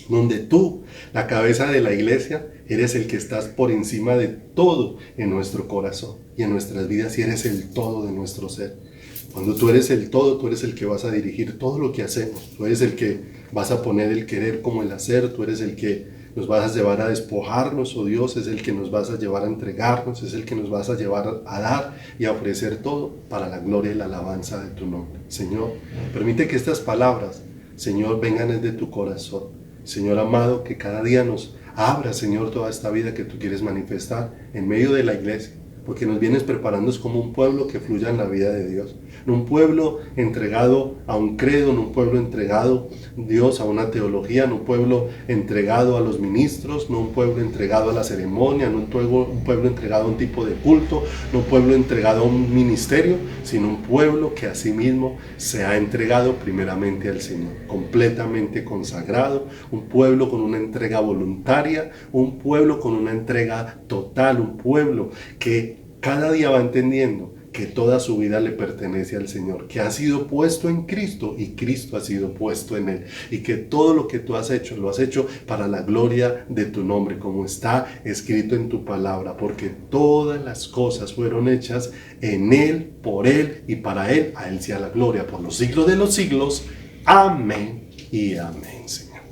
donde tú, la cabeza de la iglesia, eres el que estás por encima de todo en nuestro corazón y en nuestras vidas, y eres el todo de nuestro ser. Cuando tú eres el todo, tú eres el que vas a dirigir todo lo que hacemos. Tú eres el que vas a poner el querer como el hacer. Tú eres el que nos vas a llevar a despojarnos, oh Dios. Es el que nos vas a llevar a entregarnos. Es el que nos vas a llevar a dar y a ofrecer todo para la gloria y la alabanza de tu nombre. Señor, permite que estas palabras, Señor, vengan desde tu corazón. Señor amado, que cada día nos abra, Señor, toda esta vida que tú quieres manifestar en medio de la iglesia, porque nos vienes preparando como un pueblo que fluya en la vida de Dios, no un pueblo entregado a un credo, no un pueblo entregado, Dios, a una teología, no un pueblo entregado a los ministros, no un pueblo entregado a la ceremonia, no un pueblo entregado a un tipo de culto, no un pueblo entregado a un ministerio, sino un pueblo que a sí mismo se ha entregado primeramente al Señor, completamente consagrado, un pueblo con una entrega voluntaria, un pueblo con una entrega total, un pueblo que cada día va entendiendo que toda su vida le pertenece al Señor, que ha sido puesto en Cristo y Cristo ha sido puesto en él, y que todo lo que tú has hecho, lo has hecho para la gloria de tu nombre, como está escrito en tu palabra, porque todas las cosas fueron hechas en él, por él y para él. A él sea la gloria por los siglos de los siglos. Amén y amén, Señor.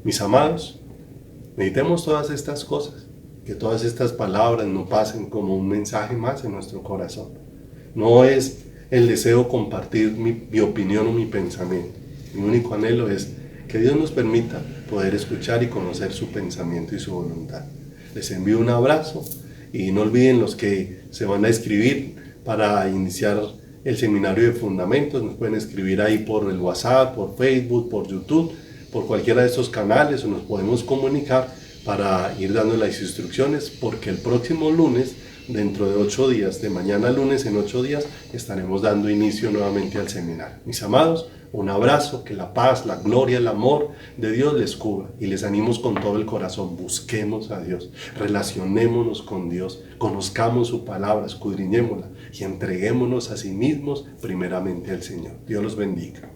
Mis amados, meditemos todas estas cosas. Que todas estas palabras no pasen como un mensaje más en nuestro corazón. No es el deseo compartir mi opinión o mi pensamiento. Mi único anhelo es que Dios nos permita poder escuchar y conocer su pensamiento y su voluntad. Les envío un abrazo, y no olviden los que se van a inscribir para iniciar el seminario de fundamentos. Nos pueden escribir ahí por el WhatsApp, por Facebook, por YouTube, por cualquiera de estos canales, o nos podemos comunicar para ir dando las instrucciones, porque el próximo lunes, dentro de 8 días, de mañana a lunes en 8 días, estaremos dando inicio nuevamente al seminario. Mis amados, un abrazo, que la paz, la gloria, el amor de Dios les cubra, y les animo con todo el corazón. Busquemos a Dios, relacionémonos con Dios, conozcamos su palabra, escudriñémosla y entreguémonos a sí mismos primeramente al Señor. Dios los bendiga.